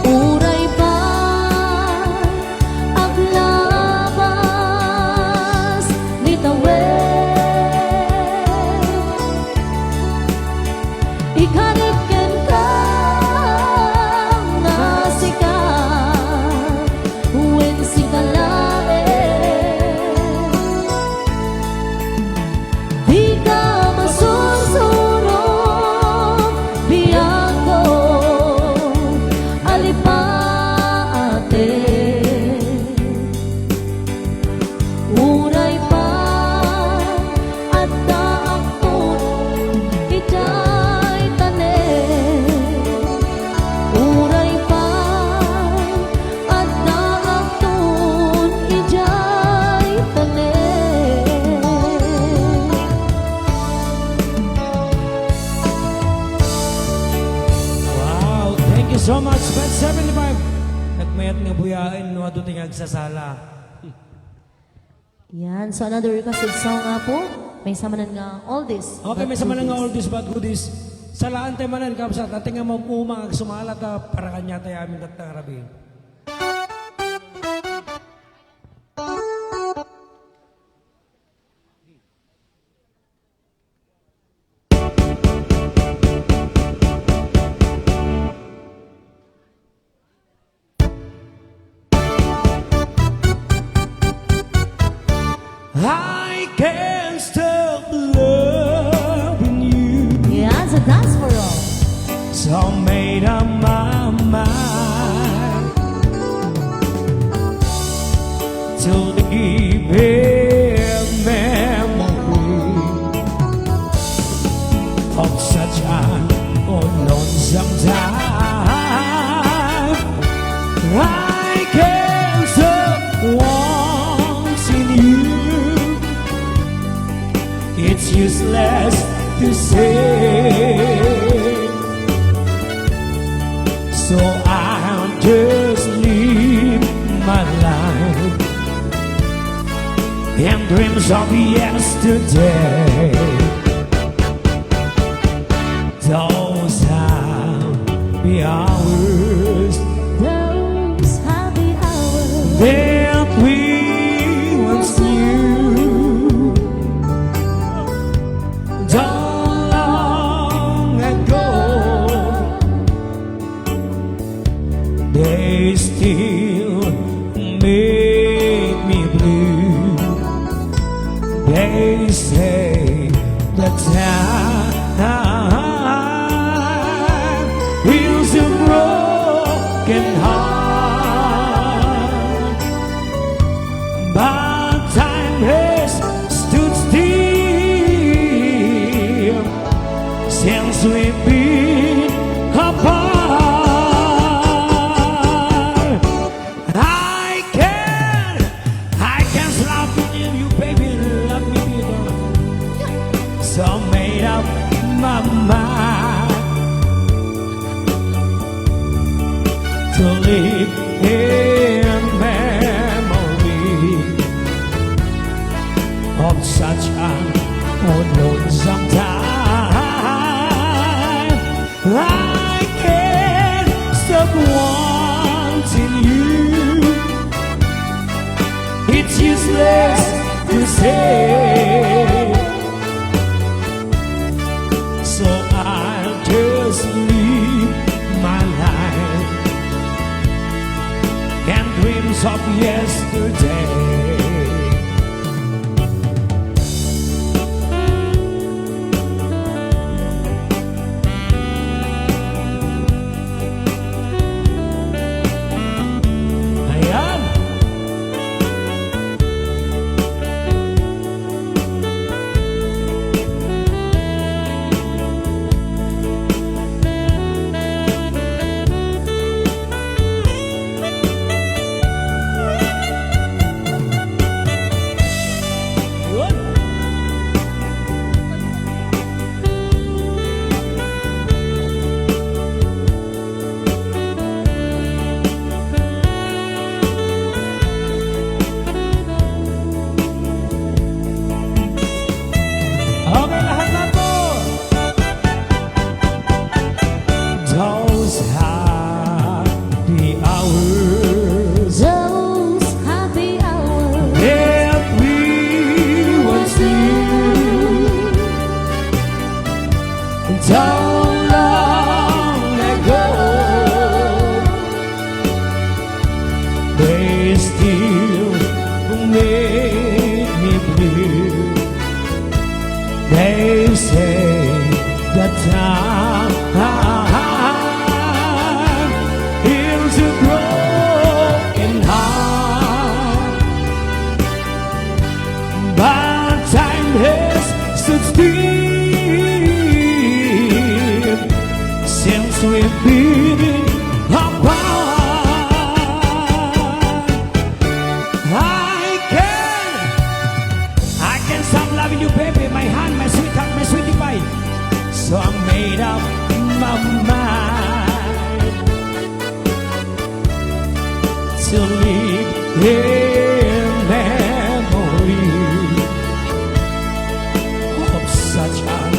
Speaker 4: uray pa'y aglabas ni tawel ikariken ka nga sika wen si kalae di ka masusuro biyag ko alipate uray pa'y at taapon ijay tanen uray pa'y at taapon ijay tanen
Speaker 2: Wow, thank you so much. Bet 75. Nagmayat nga buyain, no, ato ting agsasala.
Speaker 4: yan so another requested song nga po may samanan nga all this
Speaker 2: Okay, may sama na nga all this but goodies. Salaan tayo manan, kapsat. Ating nga mag-umang agsumalat para kanya tayo amin at tangarabi. So made up my mind to leave a memory of such an unknown time. I can't stop wanting you. It's useless to say, so I'll just live my life and dreams of yesterday. Those happy hours,
Speaker 1: Those happy hours
Speaker 2: that we once knew, done long ago, they still make me blue. They say that time heals a broken heart, but time has stood still since we've been apart. I can't stop feeling you, baby. Love me, baby. So I made up my mind to live in memory of such an unknown sometime. I can't stop wanting you. It's useless to say, so I'll just live my life and dreams of yesterday. Ayan. Yun. Okay, lahat na po. Those happy hours
Speaker 1: Those happy hours
Speaker 2: that we once knew, done long ago, they still make me blue. They say that time heals a broken heart, but time has stood still since we've been apart. I can't stop loving you, baby. My hand, my sweetheart, my sweetie pie. So I made up my mind to live in memory of such an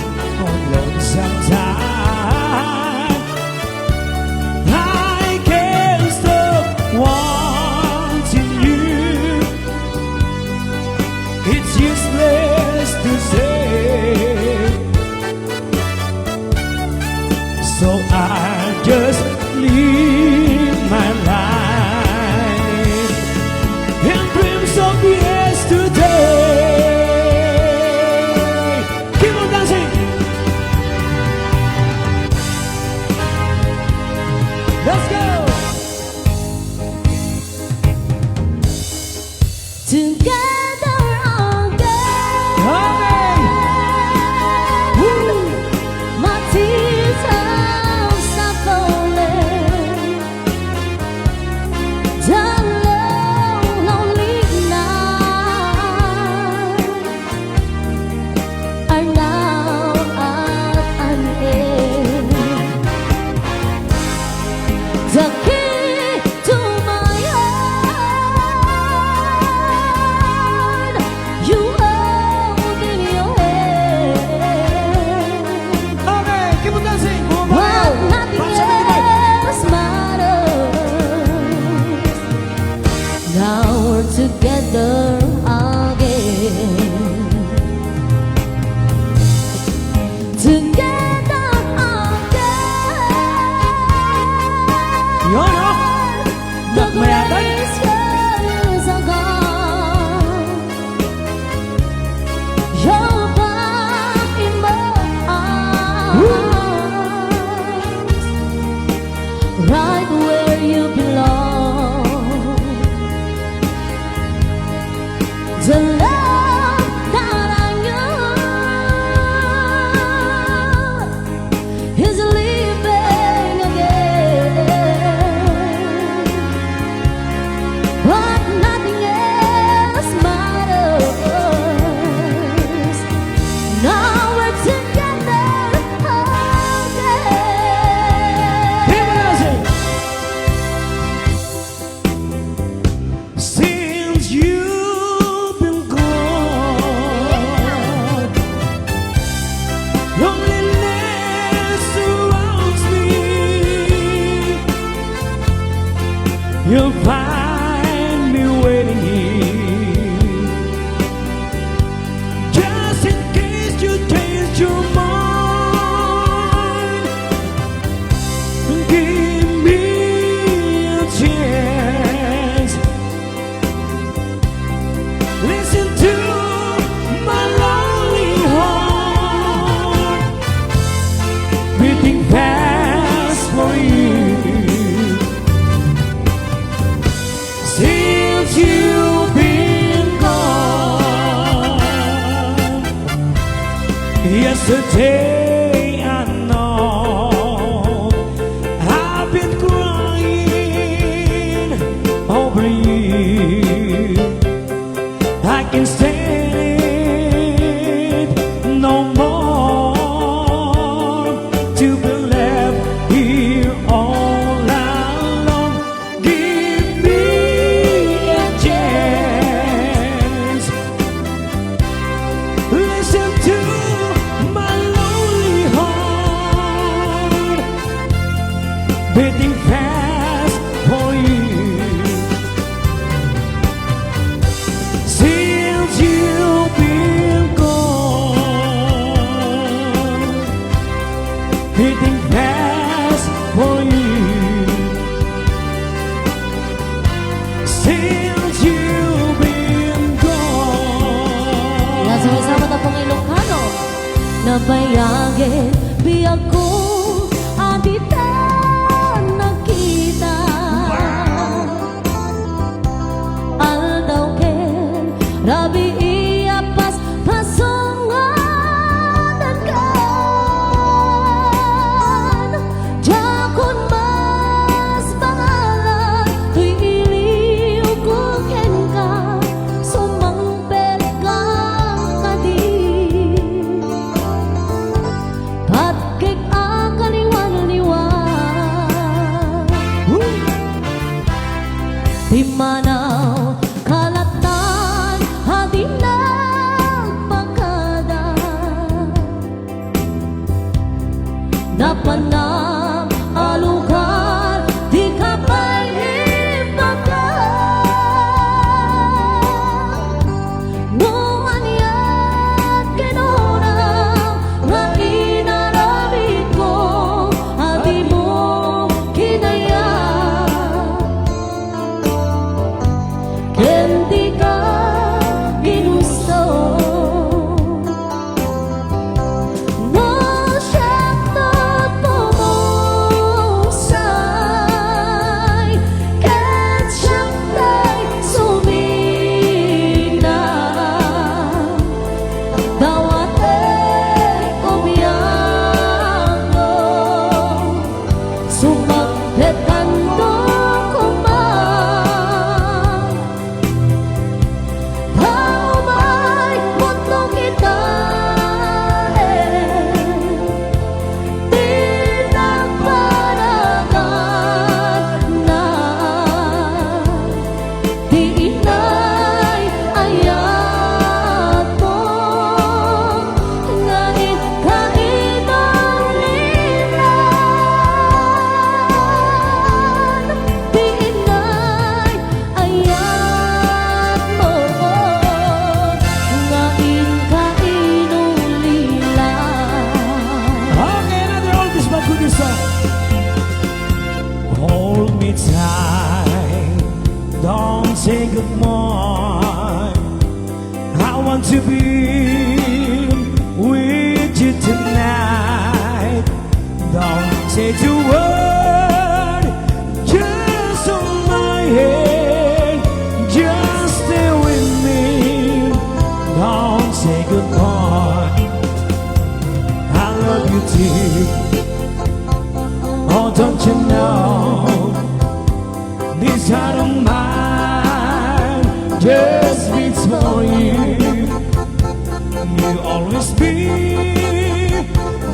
Speaker 2: unknown time. I can't stop wanting you. It's useless to say, so I just live my life and dreams of yesterday. Keep on dancing. Let's go!
Speaker 1: Together again.
Speaker 2: Okay! Woo!
Speaker 1: My tears have stopped falling. The lonely nights are now at an end. The key to my heart you hold in your hand.
Speaker 2: Okay, keep on dancing!
Speaker 1: But nothing else matters. Now we're together again. Together again.
Speaker 2: Yun, oh!
Speaker 1: The
Speaker 2: Nakmayagan.
Speaker 1: greatest years are gone. You're back in my arms, right where you belong. The love that I knew is living again. But nothing else matters. Now we're together again.
Speaker 2: Keep on dancing! Since you've been gone, loneliness surrounds me. You'll find me waiting here, just in case you change your mind. Give me a chance. Listen to my lonely heart beating fast for you. Since you've been gone, yesterday I know I've been crying over you. I can stand it no more to be left here all alone. Give me a chance. Listen to my lonely heart beating fast for you. Since you've been gone, beating fast for you. Since you've been gone.
Speaker 1: Yan, sama-sama na pong Ilocano. Nabayagin, biyag ko, aditan nakita. Aldaw ken, rabi iapas, pasungan kan. Jakon mas pangalan, tuy iliw ko ken ka, sumangpet kang kadi. Patkik akaliwan-liwan, di manaw kalatan, hadi nagpakada. Napanam alugar, di ka palipaka. Nuan yan kinunang, nga inarabit ko, hadi mo kinaya. Kendi ka ginusto, no siyang totoo.
Speaker 2: of mine. I want to be with you tonight. Don't say the word, just on my head. Just stay with me. Don't say goodbye. I love you deep. Oh, don't you know? This heart of mine just beats for you. You'll always be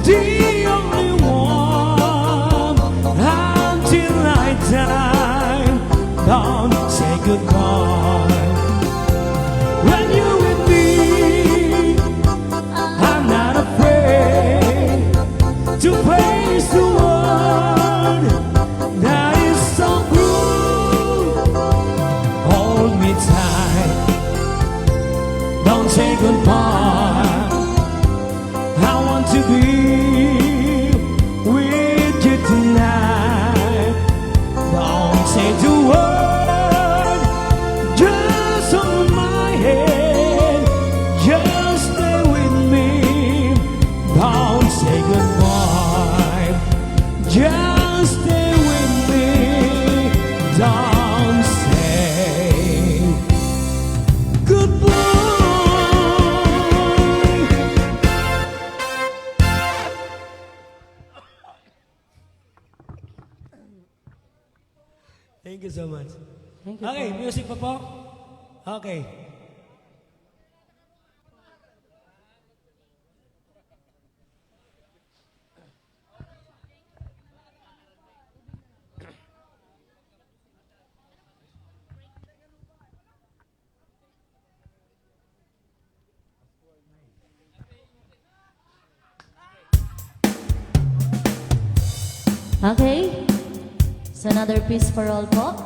Speaker 2: the only one until I die. Don't say goodbye. When you're with me, I'm not afraid to face the world that is so cruel. Hold me tight. Don't say goodbye. I want to be with you tonight. Don't say the word, just on my head. Just stay with me. Don't say goodbye. Just stay with me. Don't say goodbye. Thank you so much.
Speaker 4: Thank you
Speaker 2: Okay,
Speaker 4: po.
Speaker 2: music pa po. Okay.
Speaker 4: Okay. So another piece for all po.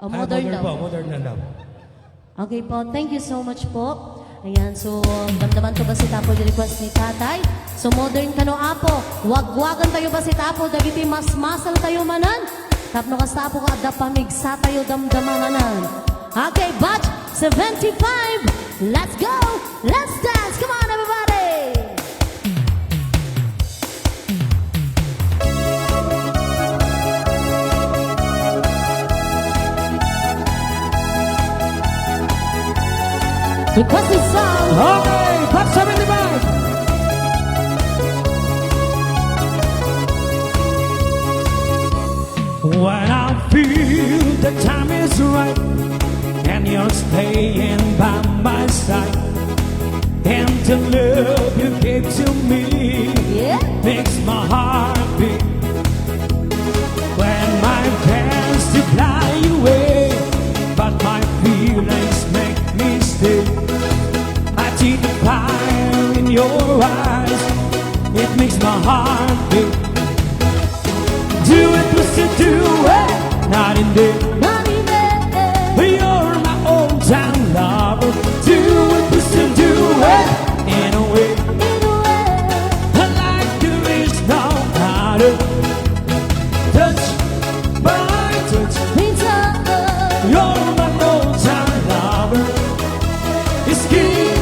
Speaker 4: Modern daw.
Speaker 2: Modern na daw.
Speaker 4: Okay po, thank you so much po. Ayan, so damdaman to ba si Tapo di request ni Tatay? So modern kano apo, wagwagan tayo ba si Tapo, dagiti masmasal tayo manan? Tapno kas Tapo ka adda pamigsa tayo damdamamanan. Okay, batch 75, let's go, let's dance, come on everybody! Request this song.
Speaker 2: Okay, Pop 75. When I feel the time is right and you're staying by my side, and the love you gave to me makes my heart beat. When my plans to fly away, but my feelings make me stay. I see the fire in your eyes, it makes my heart beat. Do it, pussy, do it, not in there. You're my old time lover. Do it, pussy, do it, in a way. Like there is no other. Touch by touch, you're my old time lover. Skin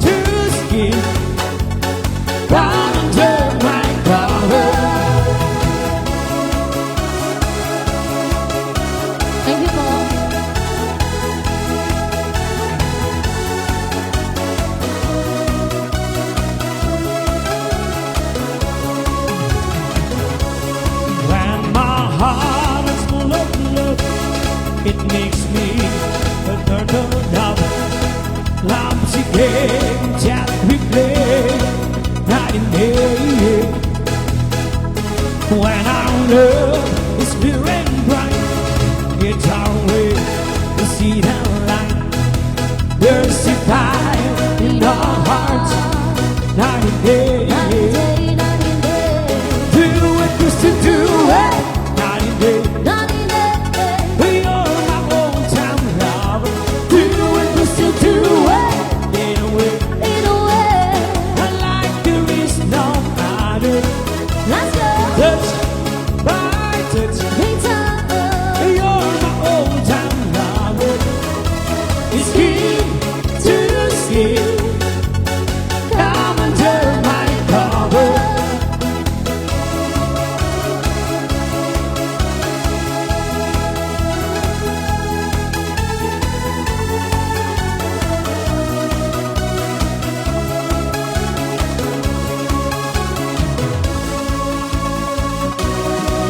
Speaker 2: to skin, right under my cover.
Speaker 4: Thank you po.
Speaker 2: When my heart is full of love, it makes me a turtle dove. Love's a game that we play night and day. When our love is feeling bright, it's our way to see the light. There's a fire in our hearts, night and day. Do it just to do it, night and day. You're my old time lover. Do it just to do it, in a way. Like there is no other. Touch by touch, you're my old time lover. It's skin to skin. Come under my cover.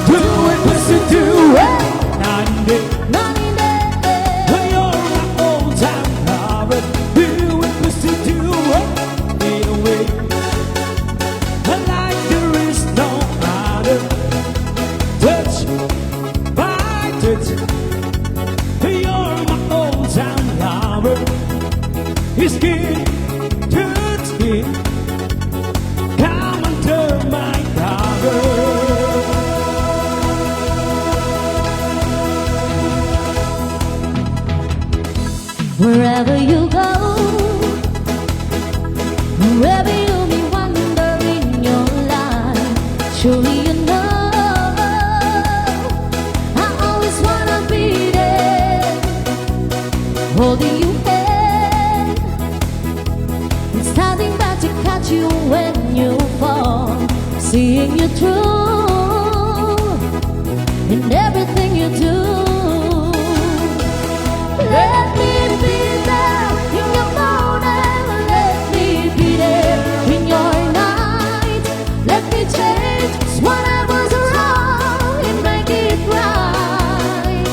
Speaker 2: Do it, just to do it, night and day. You're my old time lover. Do it, just to do it, in a way. Like there is no other. Touch by touch, you're my old time lover. It's skin to skin. Come under my cover.
Speaker 1: Wherever you go, wherever you may wander in your life, surely you know I always wanna be there, holding you hand and standing by to catch you when you fall, seeing you through in everything you do. Let me be there in your morning, let me be there in your night. Let me change whatever's wrong and make it right.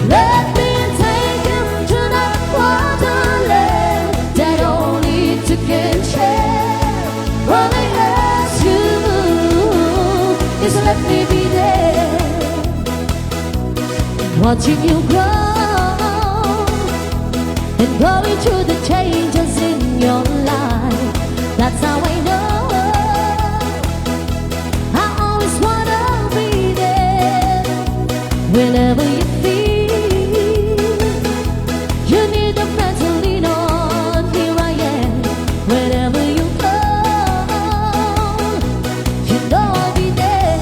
Speaker 1: Let me take you to that wonderland that only two can share. All I ask you is let me be there, watching you grow and going through the changes in your life. That's how I know I always wanna be there. Whenever you feel you need a friend to lean on, here I am. Wherever you go, you know I'll be there.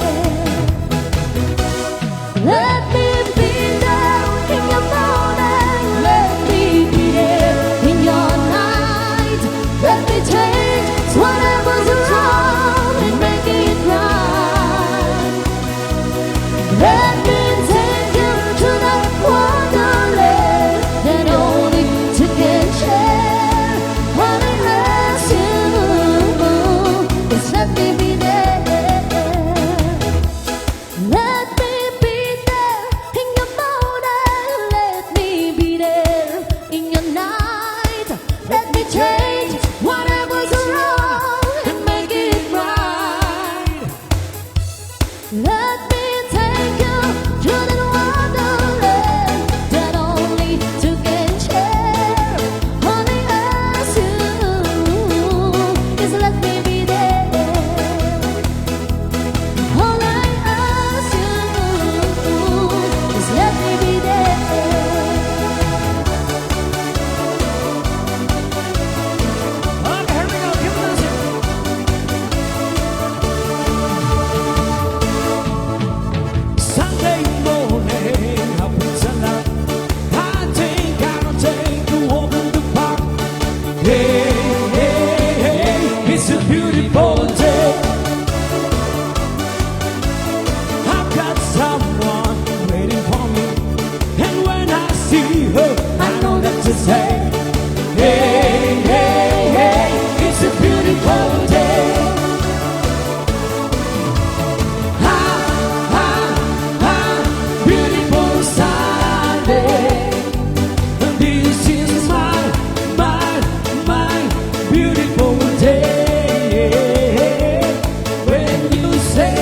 Speaker 1: Let me be there in your morning, let me be there in your night. Let me change whatever's wrong and make it right. Let me take you to that wonderland that only two can share. All I ask you is let me be there. Let me be there in your morning, let me be there in your night. Let me change whatever's wrong and make it right. Let me take you to that wonderland that only two can share. All I ask you is let me be there. All I ask you is let me be there.
Speaker 2: Okay, here we go. Give it a listen. Sunday morning, up in Sunday, I think I'll take a walk in the park. Hey, hey, hey, it's a beautiful day. I've got someone waiting for me, and when I see her, I know that to say, hey, hey, hey, it's a beautiful day. Beautiful Sunday. This is my beautiful day. When you say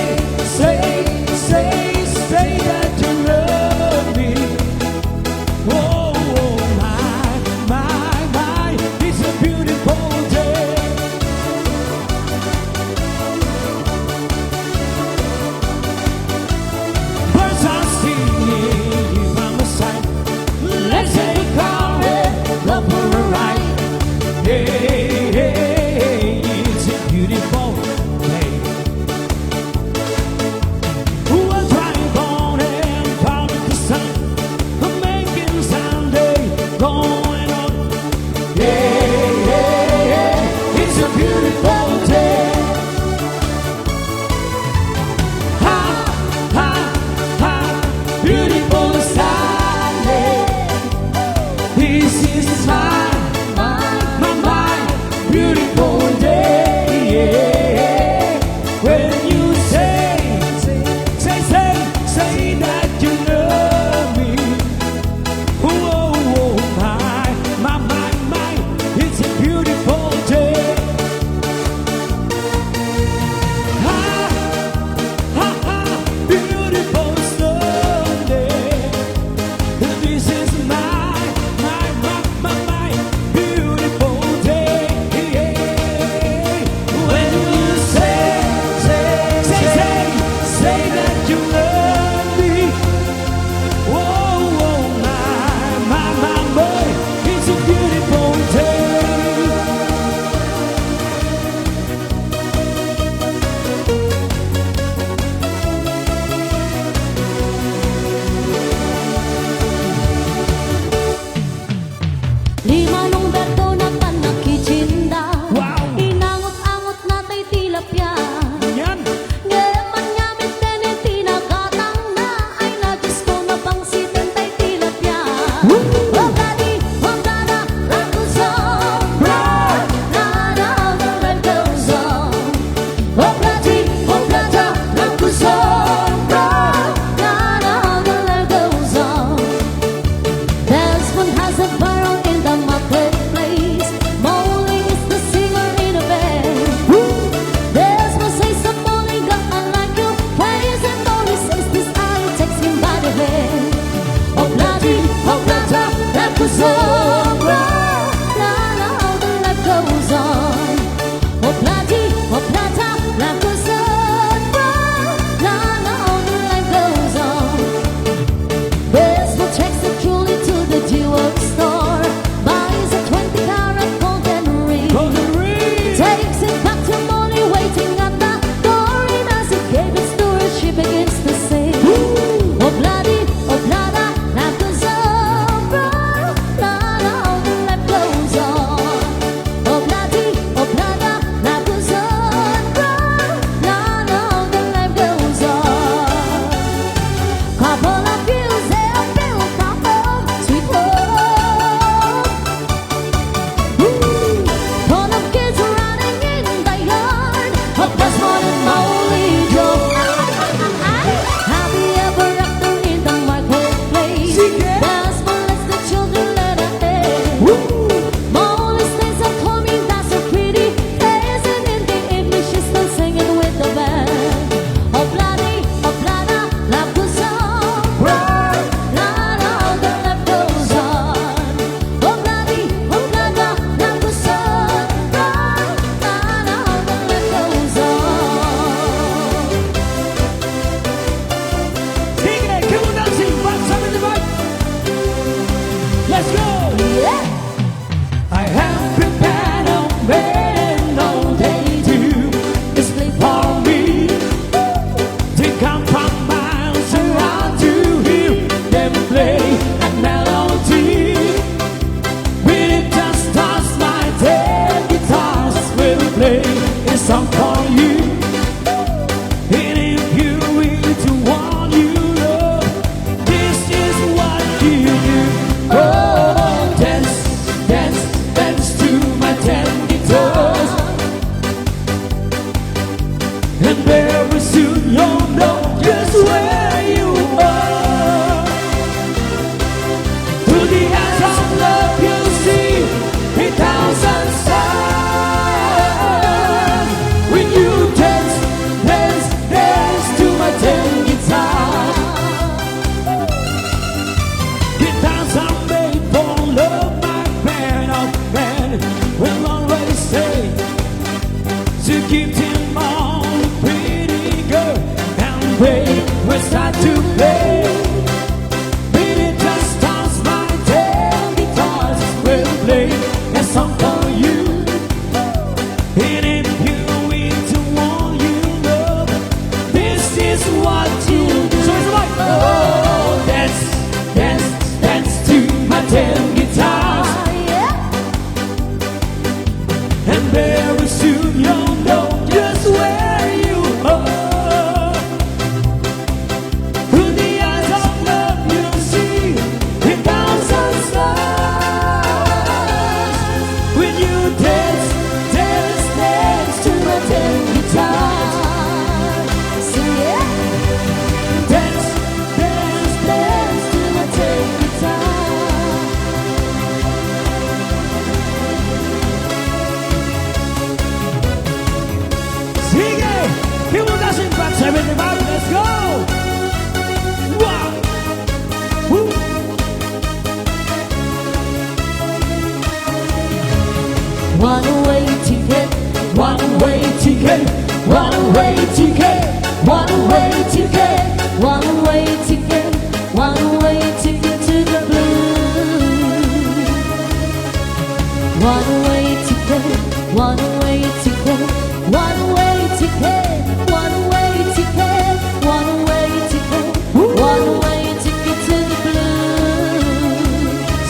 Speaker 2: don't know just where you are. Through the eyes of love you see a thousand stars. When you dance, dance, dance to my ten guitar.
Speaker 1: So yeah,
Speaker 2: Dance, dance, dance to my ten guitar. Sigue, people dancing back 75, let's go. Wow. Woo.
Speaker 1: one-way ticket,
Speaker 2: One-way ticket, one-way ticket,
Speaker 1: one-way ticket, one-way ticket, one-way ticket to the blues. One-way ticket, one-way ticket, one-way ticket, one-way ticket, one-way ticket, one-way ticket to the blues.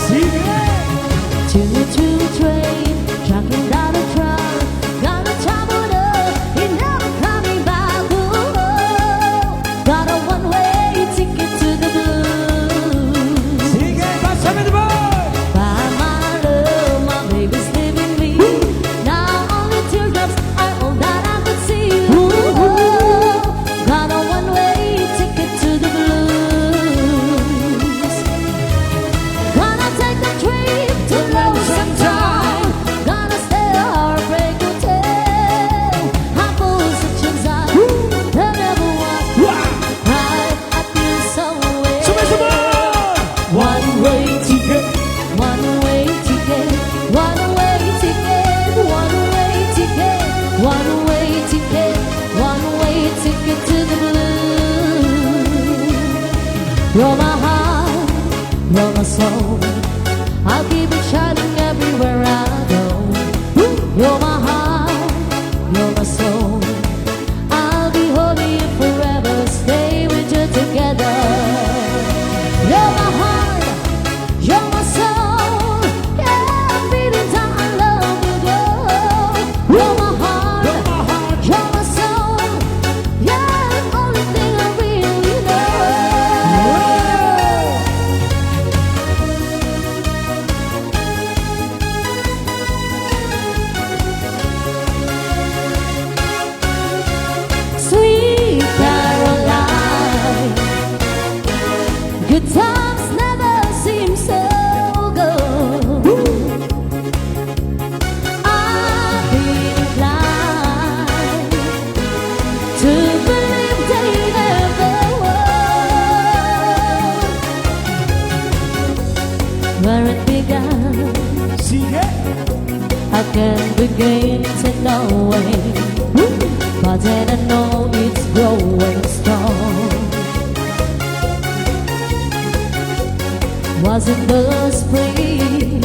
Speaker 2: sigue.
Speaker 1: Choo-choo train, trucking down the track, gonna travel up, ain't never coming back. Ooh, got a one-way ticket to the blues.
Speaker 2: Sigue, back 75.
Speaker 1: By my love, my baby's leaving me. Now only teardrops are all that I could see. Ooh, got a one-way ticket to the blues. Gonna take the train to Lonesome Time. Gonna stay at Heartbreak Hotel. I pull such anxiety that never was.
Speaker 2: Wow.
Speaker 1: Right, I feel so away.
Speaker 2: One-way ticket.
Speaker 1: One-way ticket, one-way ticket, one-way ticket, one-way ticket, one-way ticket to the blues. You're my heart, you're my soul. I'll keep it shining everywhere I go. You're my heart, you're my soul. I'll be holding you forever, stay with you together. You're my heart, you're my soul. Yeah, I'm beating down, I love you, girl. You're my heart, you're my soul. Yeah, the only thing I really know. Sweet Caroline, good times never seem so good. I've been inclined to believe they never were. Where it began,
Speaker 2: Sigue.
Speaker 1: I can't begin to know it. But then I know it's growing strong. Was it the spring?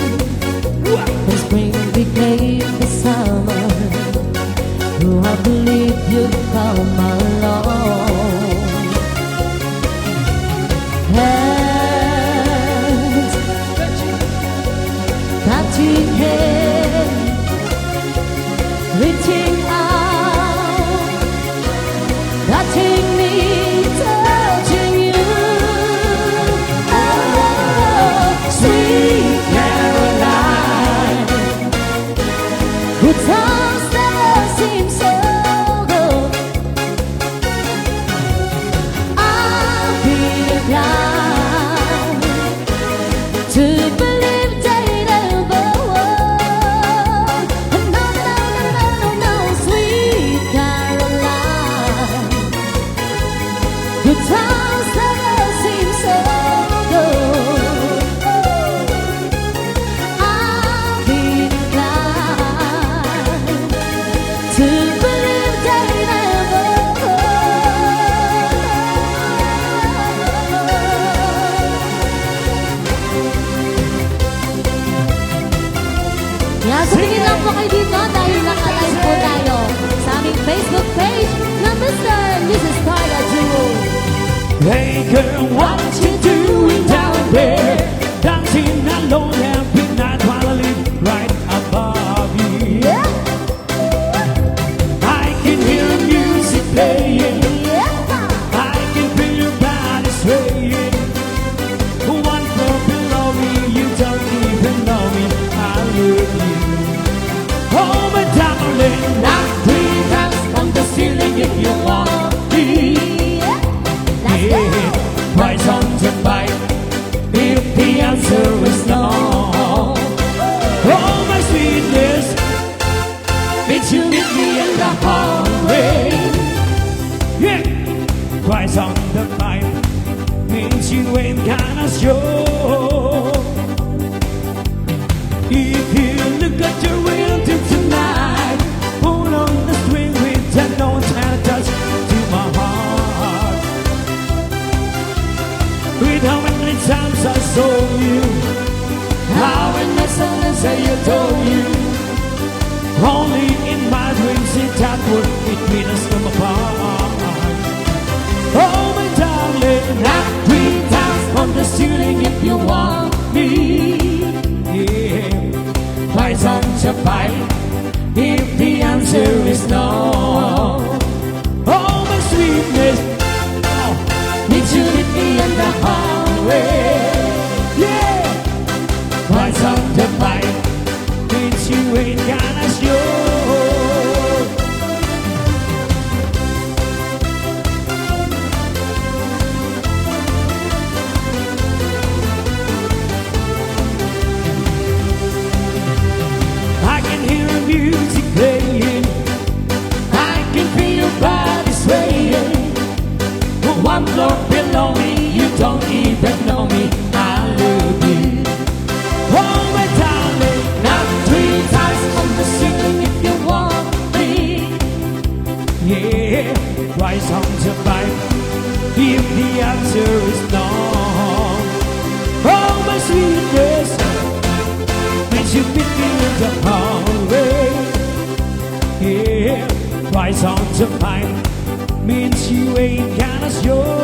Speaker 1: The spring became the summer. Oh, I believe you'd come along. Hands touching hands, reaching out, touching me, touching you. Oh, sweet Caroline, good times never seem so good. I'll be inclined to believe they never were. No, no, no, no, no, sweet Caroline, good times never seem so good. I'll be inclined to believe they never were. Yan, tumingin lang po kayo dito dahil naka-live po tayo sa aming Facebook page na Mr. and Mrs. Carla Duo.
Speaker 2: Hey girl, what you doing down there? Dancing alone every night while I live right above you.
Speaker 1: Yeah.
Speaker 2: kinda sure. If you look at your window tonight, pull on the string with that no one's had a touch to my heart. With how many times I saw you, how many songs I adore you. Only in my dreams it that would between us come apart. Oh my darling, knock 3 times on the ceiling if you want me. Yeah, twice on the pipe if the answer is no. Oh my sweetness, oh, need you meet me in the hallway. Yeah, twice on the pipe means you ain't gonna show. I can hear music playing, I can feel your body swaying. One floor below me, you don't even know me, I love you. Oh my darling, knock 3 times on the ceiling if you want me. Yeah, twice on the pipe if the answer is no. Oh my sweetness, makes you meet me in the hallway. Yeah, twice on the pipe means you ain't gonna show.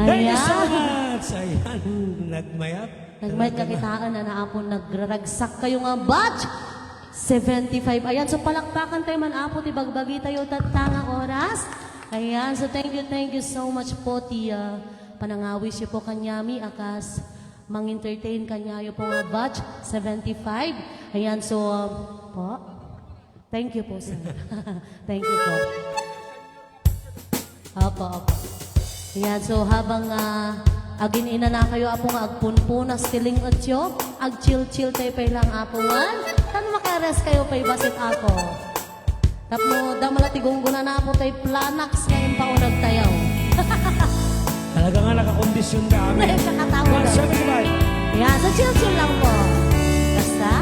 Speaker 2: Thank you so much! Ayan, nagmayap.
Speaker 4: Nagmayat kakitaan na naapon nagraragsak kayo nga batch 75. Ayan, so palakpakan tayo man apo ti bagbagi tayo tatanga oras. Ayan, so thank you so much po ti panangawis yo po kanyami akas mang-entertain kanyayo po nga batch 75. Ayan, so po. Thank you po, sir. Thank you po. Opo. Ayan, so habang agin-ina na kayo apo nga agpunpunas tiling atyo, ag-chill-chill tayo pa lang apo man. Tan makares kayo pa basit ako. Tapno damala tigunggunan na apo tayo planax ngayon pa unag tayaw.
Speaker 2: Talaga nga nakakondisyon kami.
Speaker 4: Ngayon kakatawa.
Speaker 2: 175.
Speaker 4: Ayan, so chill-chill lang po. Basta.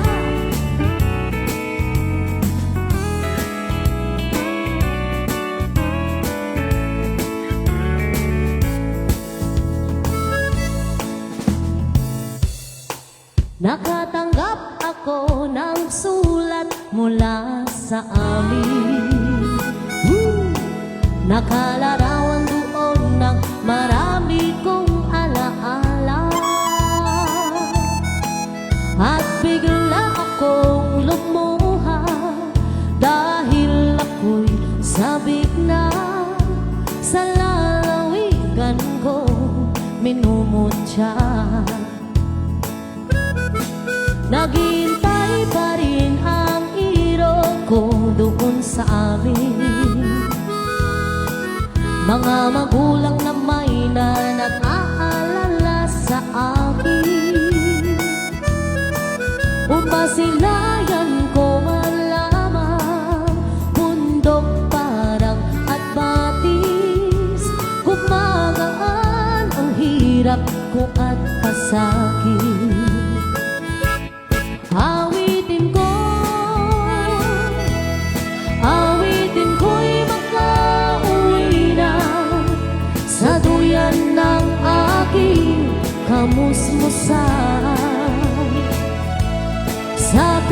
Speaker 4: Nakatanggap ako ng sulat mula sa amin. Nakalarawan doon ng marami kong alaala. At bigla akong lumuha dahil ako'y sabik na sa lalawigan ko minumutya. Naghintay pa rin ang iro ko doon sa amin. Mga magulang na may nag-aalala sa akin. Upasilayan ko malamang bundok parang at batis. Gumagaan ang hirap ko at pasakit. Awitin ko'y makauwi na sa duyan ng aking kamusmusan. Sa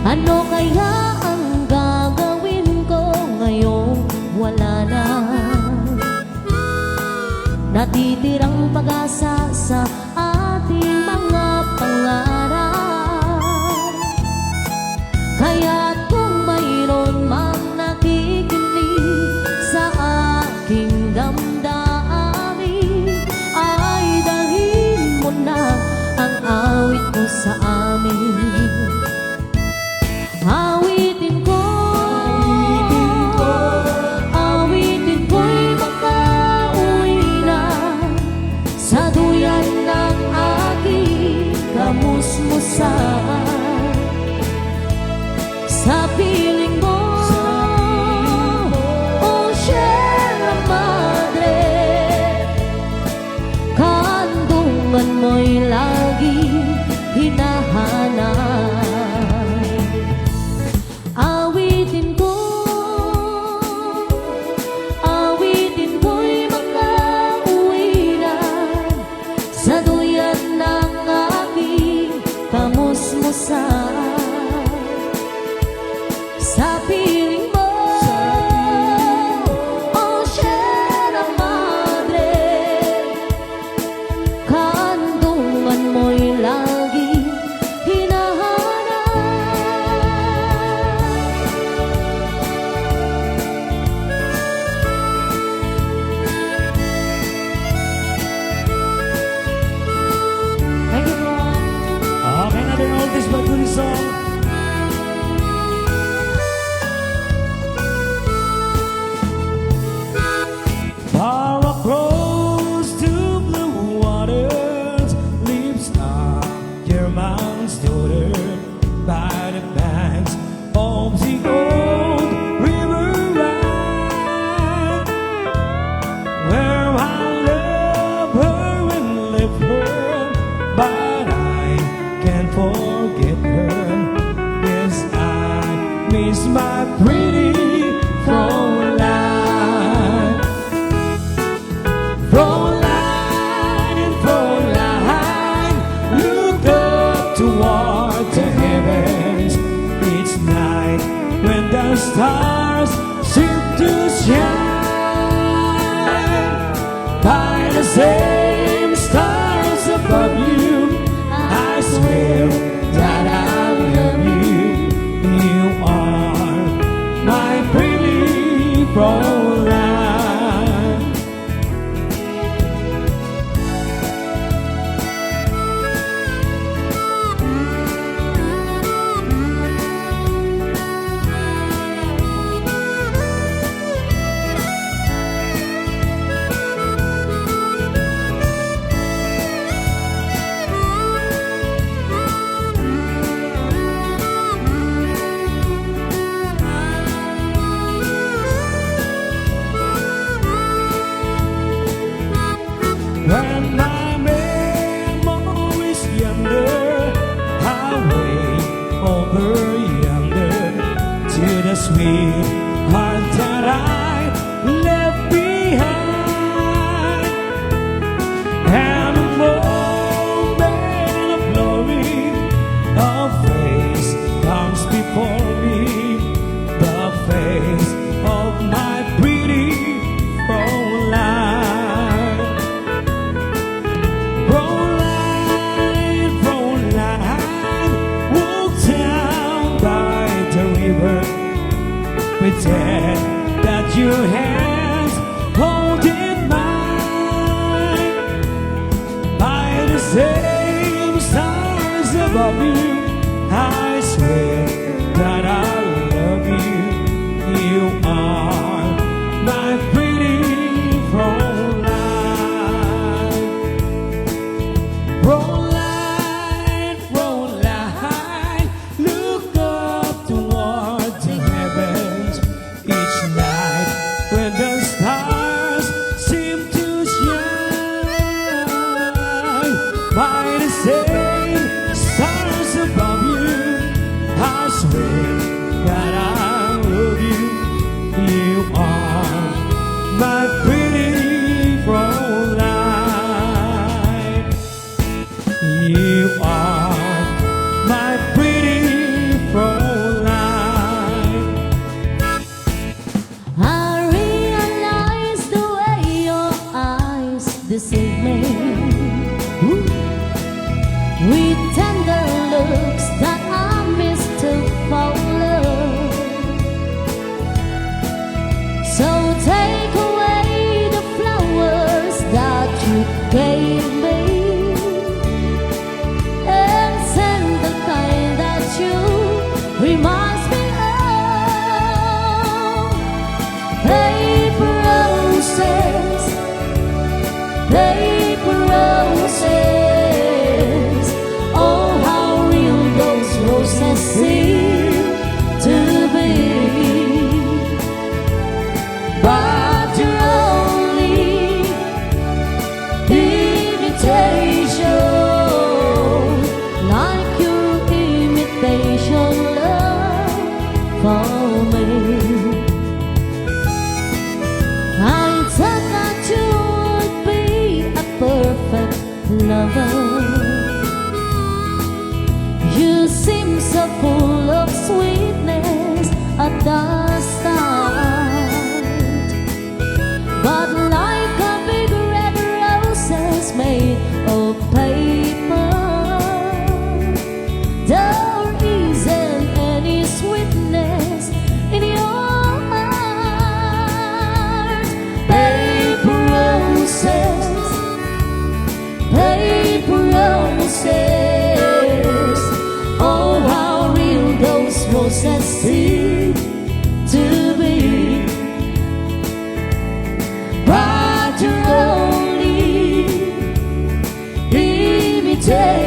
Speaker 4: Ano kaya ang gagawin ko ngayong wala na? Natitirang pag-asa sa ating mga pangarap. Kaya't kung mayroon mang nakikinig sa aking damdamin, ay dalhin mo na ang awit ko sa amin. Awitin ko, awitin ko'y makauwi na sa duyan ng aking kamusmusan. Sa piling mo, oh Sierra Madre, kandungan mo'y lagi hinahanap. Awitin ko'y makauwi na sa duyan ng aking kamusmusan. Sa piling mo, oh Sierra Madre, kandungan mo'y lagi hinahanap. Thank you, Juan.
Speaker 2: Okay, natin all this but good song. Far across to blue waters, lives a German's daughter by the banks of the old river Rhine, where I love her and live her, but I can't forget her. Yes, I miss my pretty Fräulein. Fräulein, Fräulein, look up toward the heavens each night when the stars seem to shine. By the same stars above you, I swear that I love you. You are my pretty Fräulein. When my memory is younger, highway over yonder to the sweet heart that I left behind. And a moment of glory, a face comes before me, the face of my pretty Fräulein. Fräulein, Fräulein, walk down by the river, pretend that your hands holding mine. By the same stars above you, I swear that I love you. You are my pretty Fräulein. Fräulein, Fräulein, look up toward the heavens each night when the stars seem to shine. By the same stars above you, I swear that I love you. You are my pretty Fräulein. You are my pretty Fräulein.
Speaker 1: with tender looks that I mistook for love. So take away the flowers that you gave me, and send the kind that you reminds me of. Paper roses, paper roses. Oh, how real those roses seem to be. But you're only imitation, like your imitation love for me. I thought that you would be a perfect lover. You seem so full of sweetness at the start, but like a big red roses made of paper, there isn't any sweetness in your heart. Paper roses, paper roses. Oh, how real those roses seem to be. But you're only imitation,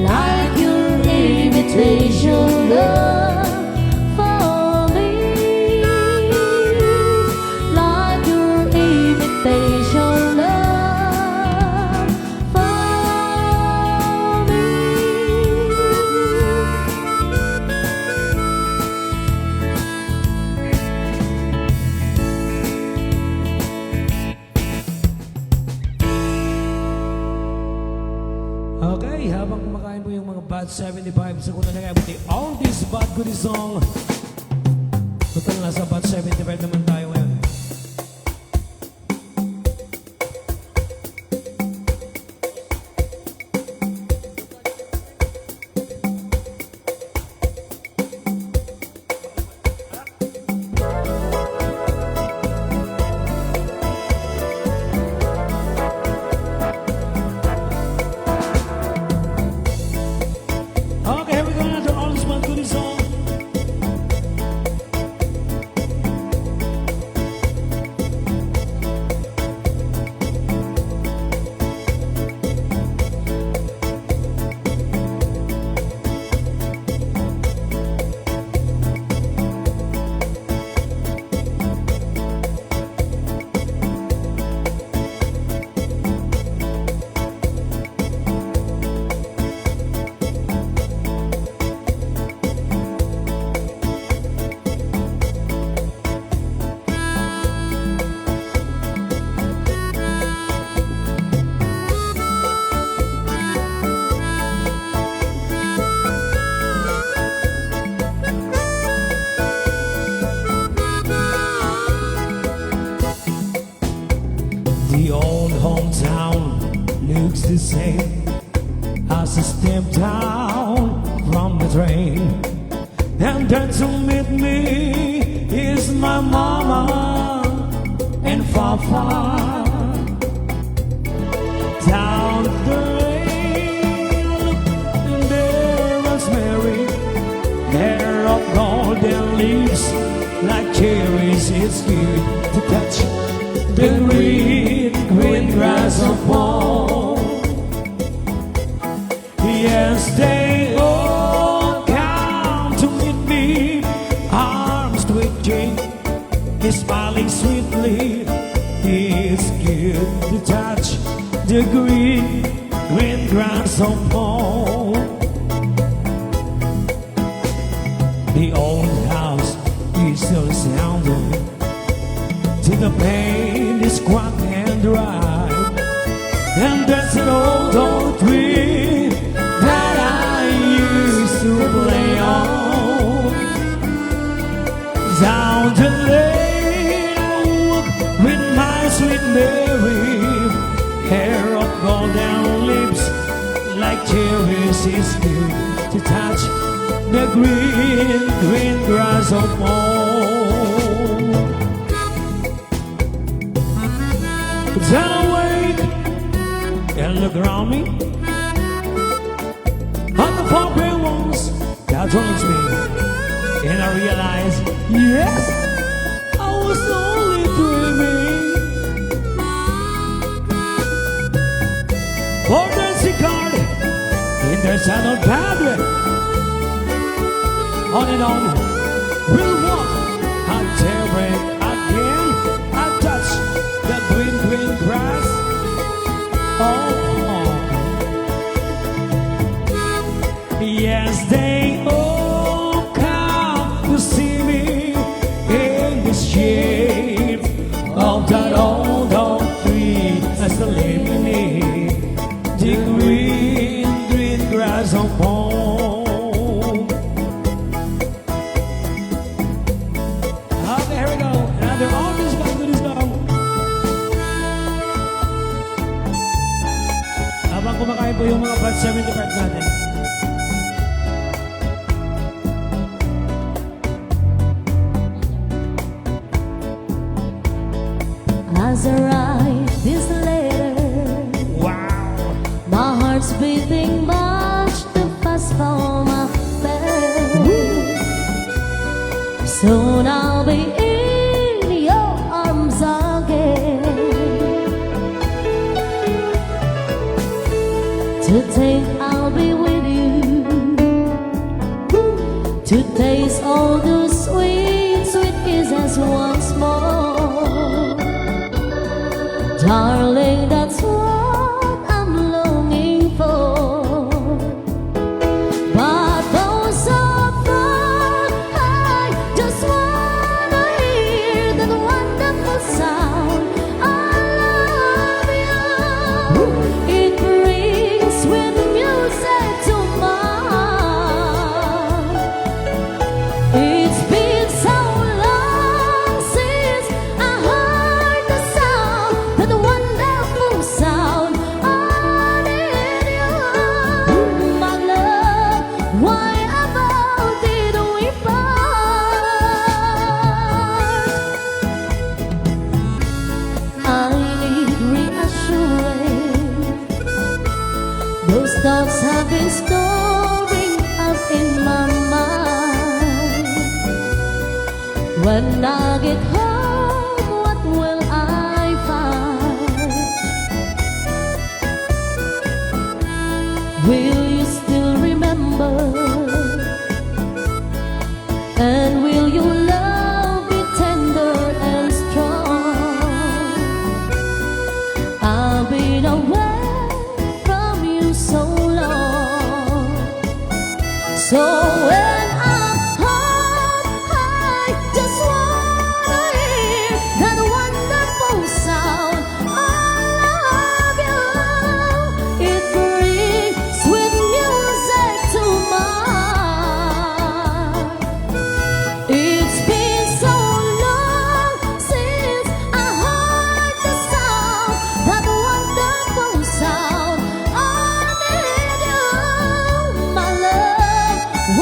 Speaker 1: like your imitation love for me, like your imitation love for me.
Speaker 2: Okay, habang kumakain po yung mga bad 75 sa kuna na kaya buti all this bad goodie song. Total nasa bad 75 naman tayo ngayon. Okay, here we go now to all this bad goodie song. The old hometown looks the same as I step down from the train, and there to meet me is my mama and papa. Down the lane, there was Mary, hair of golden leaves like cherries. It's good to touch the green, green grass of fall. Yes, they all come to meet me, arms twitching, smiling sweetly. It's good to touch the green, green grass of fall. The old house is still sounding to the pain is cracked and dry, and there's an old tree that I used to play on. Down the lane I walk with my sweet Mary, hair of golden leaves cherish is good to touch the green, green grass of home. Then I wake and look around me on the puppy ones that draws me, and I realize, yes, I was only dreaming. For dancing card in the channel tablet. On and on, we'll walk until break again. I touch the green, green grass. Oh, yes, they all come to see me in the shade of that old oak tree as the living the green, green grass of home. Okay, here we go. Another artist by this song. Habang kumakain po yung mga part 70 part natin.
Speaker 4: As I write this letter, my heart's beating much too fast for my bed. Soon I'll be in your arms again. To think I'll be with you, to taste all the sweet, sweet kisses once more. Darling, that's what I'm longing for. But though so far, I just wanna hear that wonderful sound. I love you. It brings sweet music to my heart. It's been so long since I heard the sound, that wonderful sound. I need you, my love. Why about did we part? I need reassurance. Those thoughts have been storing up in my mind. When I get home, what will I find? Will you still remember? And will your love be tender and strong? I've been away from you so long. So when I'm home, I just wanna hear that wonderful sound. I love you. It brings sweet music to my heart. It's been so long since I heard the sound, that wonderful sound. I need you, my love.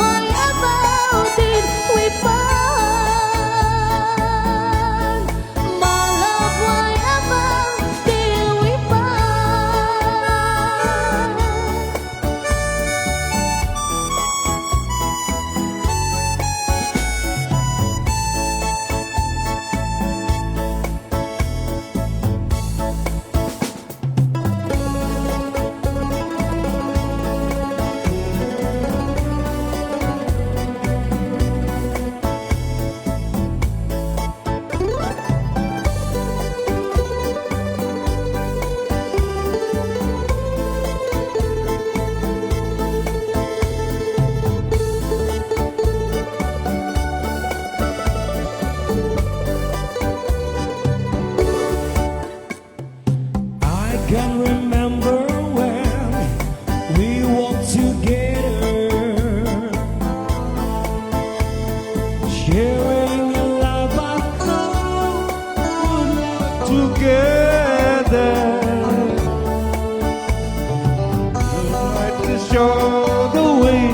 Speaker 2: show the way.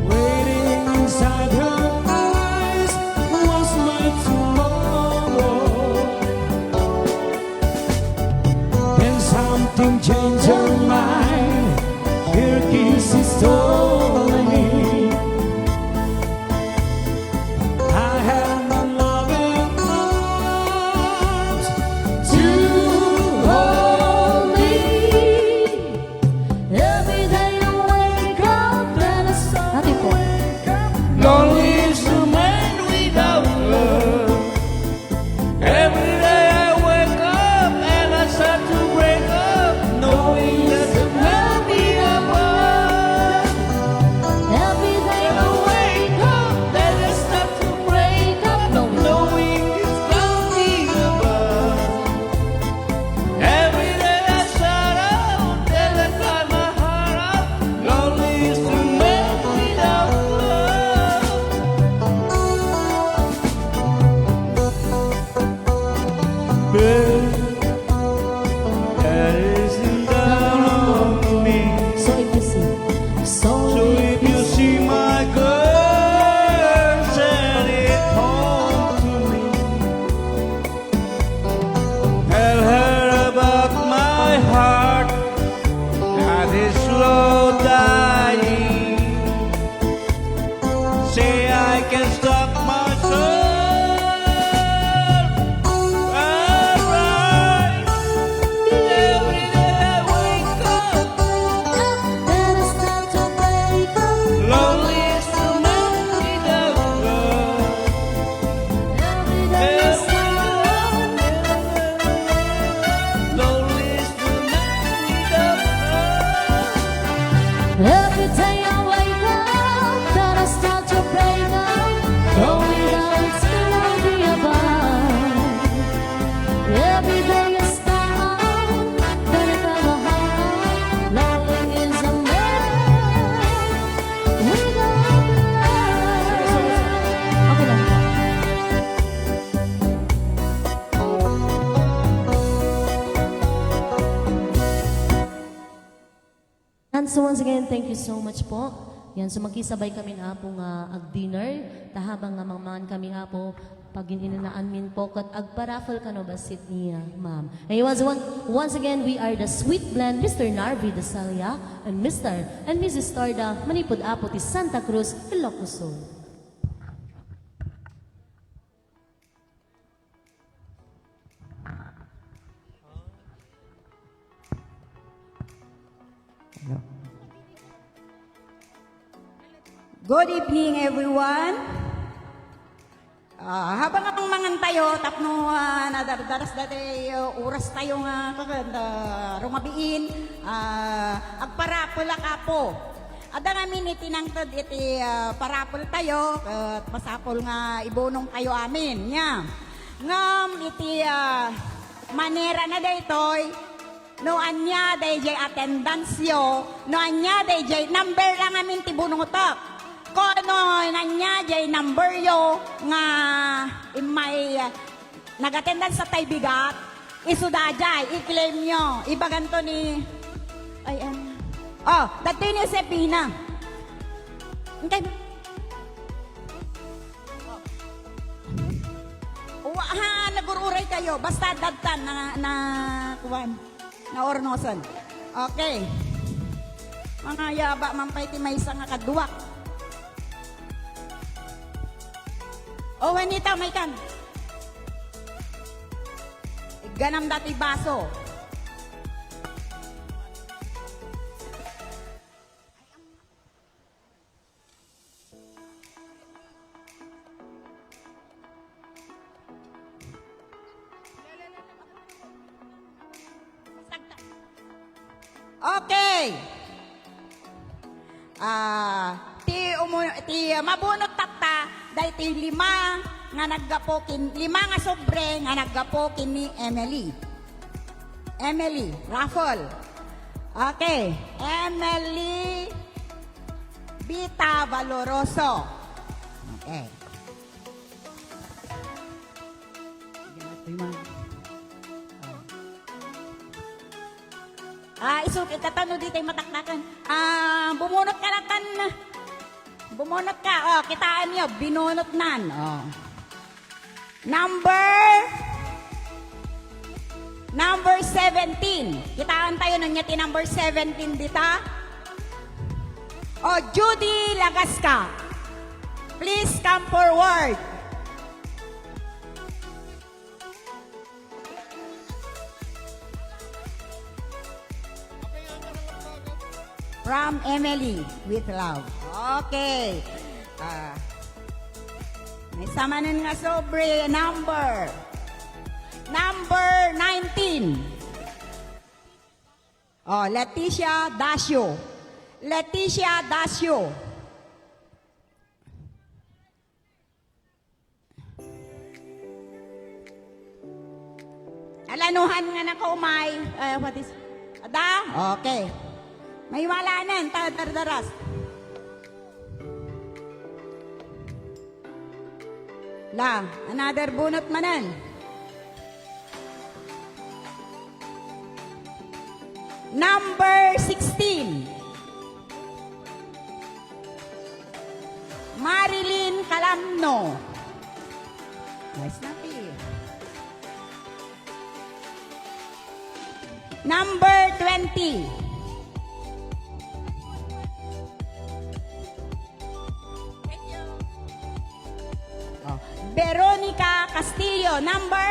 Speaker 2: Waiting inside her eyes was my tomorrow. Then something changed her mind. Her kisses told me I had my loving arms to hold me.
Speaker 1: Every day I wake up and I start
Speaker 4: Natin po.
Speaker 2: Lonely is the man without love. Every day I wake up and I start to break up, knowing that the man we above.
Speaker 1: Every day I
Speaker 2: Wake up, then I start to break up, knowing it's lonely above. Every day I shut out, then I cry my heart out. Lonely is the man without love. That isn't down on me.
Speaker 4: So if you see,
Speaker 2: So if you see my girl, send it home to me. Tell her about my heart that is slow dying. Say I can stop myself. Alright. Every day I wake up,
Speaker 1: then I start to break up.
Speaker 2: lonely is the man without love.
Speaker 1: Every day I start
Speaker 2: Lonely is the man without love.
Speaker 1: Every day I wake up, then I start to break up. Lonely nights can only above. Every day I start, then I grab a heart. Lonely is a man without love.
Speaker 4: okay lang. And so once again, thank you so much po. Yan, so magkisabay kami na po nga ag-dinner. Tahabang nga mangmangan kami nga po pag ininaan min po kat ag-paraffle ka no basit niya, ma'am. And once again, we are the Sweet Blend, Mr. Narvi Dasalia, and Mr. and Mrs. Starda, Manipod Apo ti Santa Cruz, Ilocos.
Speaker 3: Good evening, everyone. Habang ang mangan tayo, tapno nadardaras dati oras tayo nga kakanda rumabiin, agparapol ka po. Ada nga miniti nang tad iti parapol tayo, at masapol nga ibunong tayo amin. Nya. Ngam iti manera na daytoy, no anya dayjay attendance yo, no anya dayjay number lang amin ti bunong utok. Kono nanya jay number yo nga may nag-attendance sa tay bigat, isudajay, i-claim nyo, ibaganto ni dati ni Sepina. Okay. Nagururay kayo, basta dadtan na kuwan, na ornoson. Okay. Mga yaba mampay ti may isa nga kaduwak. O, Juanita, may kan. Ganam dati baso. Okay. Ti mabunot tatta dahil ti lima nga sobre nga naggapokin ni Emily Raffle. Okay, Emily Bita Valoroso. Okay. Isukit ka tano dito yung mataktakan. Bumunot ka na tan. Bumunot ka. Kitaan niyo. Binunot nan. Number 17. Kitaan tayo ng nyati number 17 dito. Judy Lagasca. Please come forward. From Emily, with love. Okay. May samanin nga sobre number 19. Leticia Dacio. Leticia Dacio. Alanuhan nga na kaumay. What is? Ada? Okay. May walanan. Tadardaras. Another bunot manan. Number 16. Marilyn Calamno. Nice na Number 20. Thank you. Veronica Castillo, number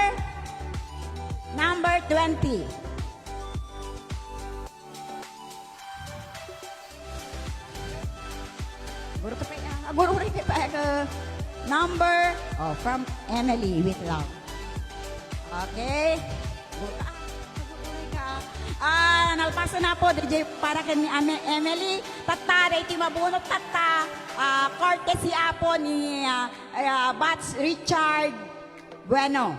Speaker 3: 20. Number from Emily with love. Okay. Nalpaso na po DJ para kay Emily. Tata iti mabunot tata. Courtesy apo ni Bats Richard Bueno.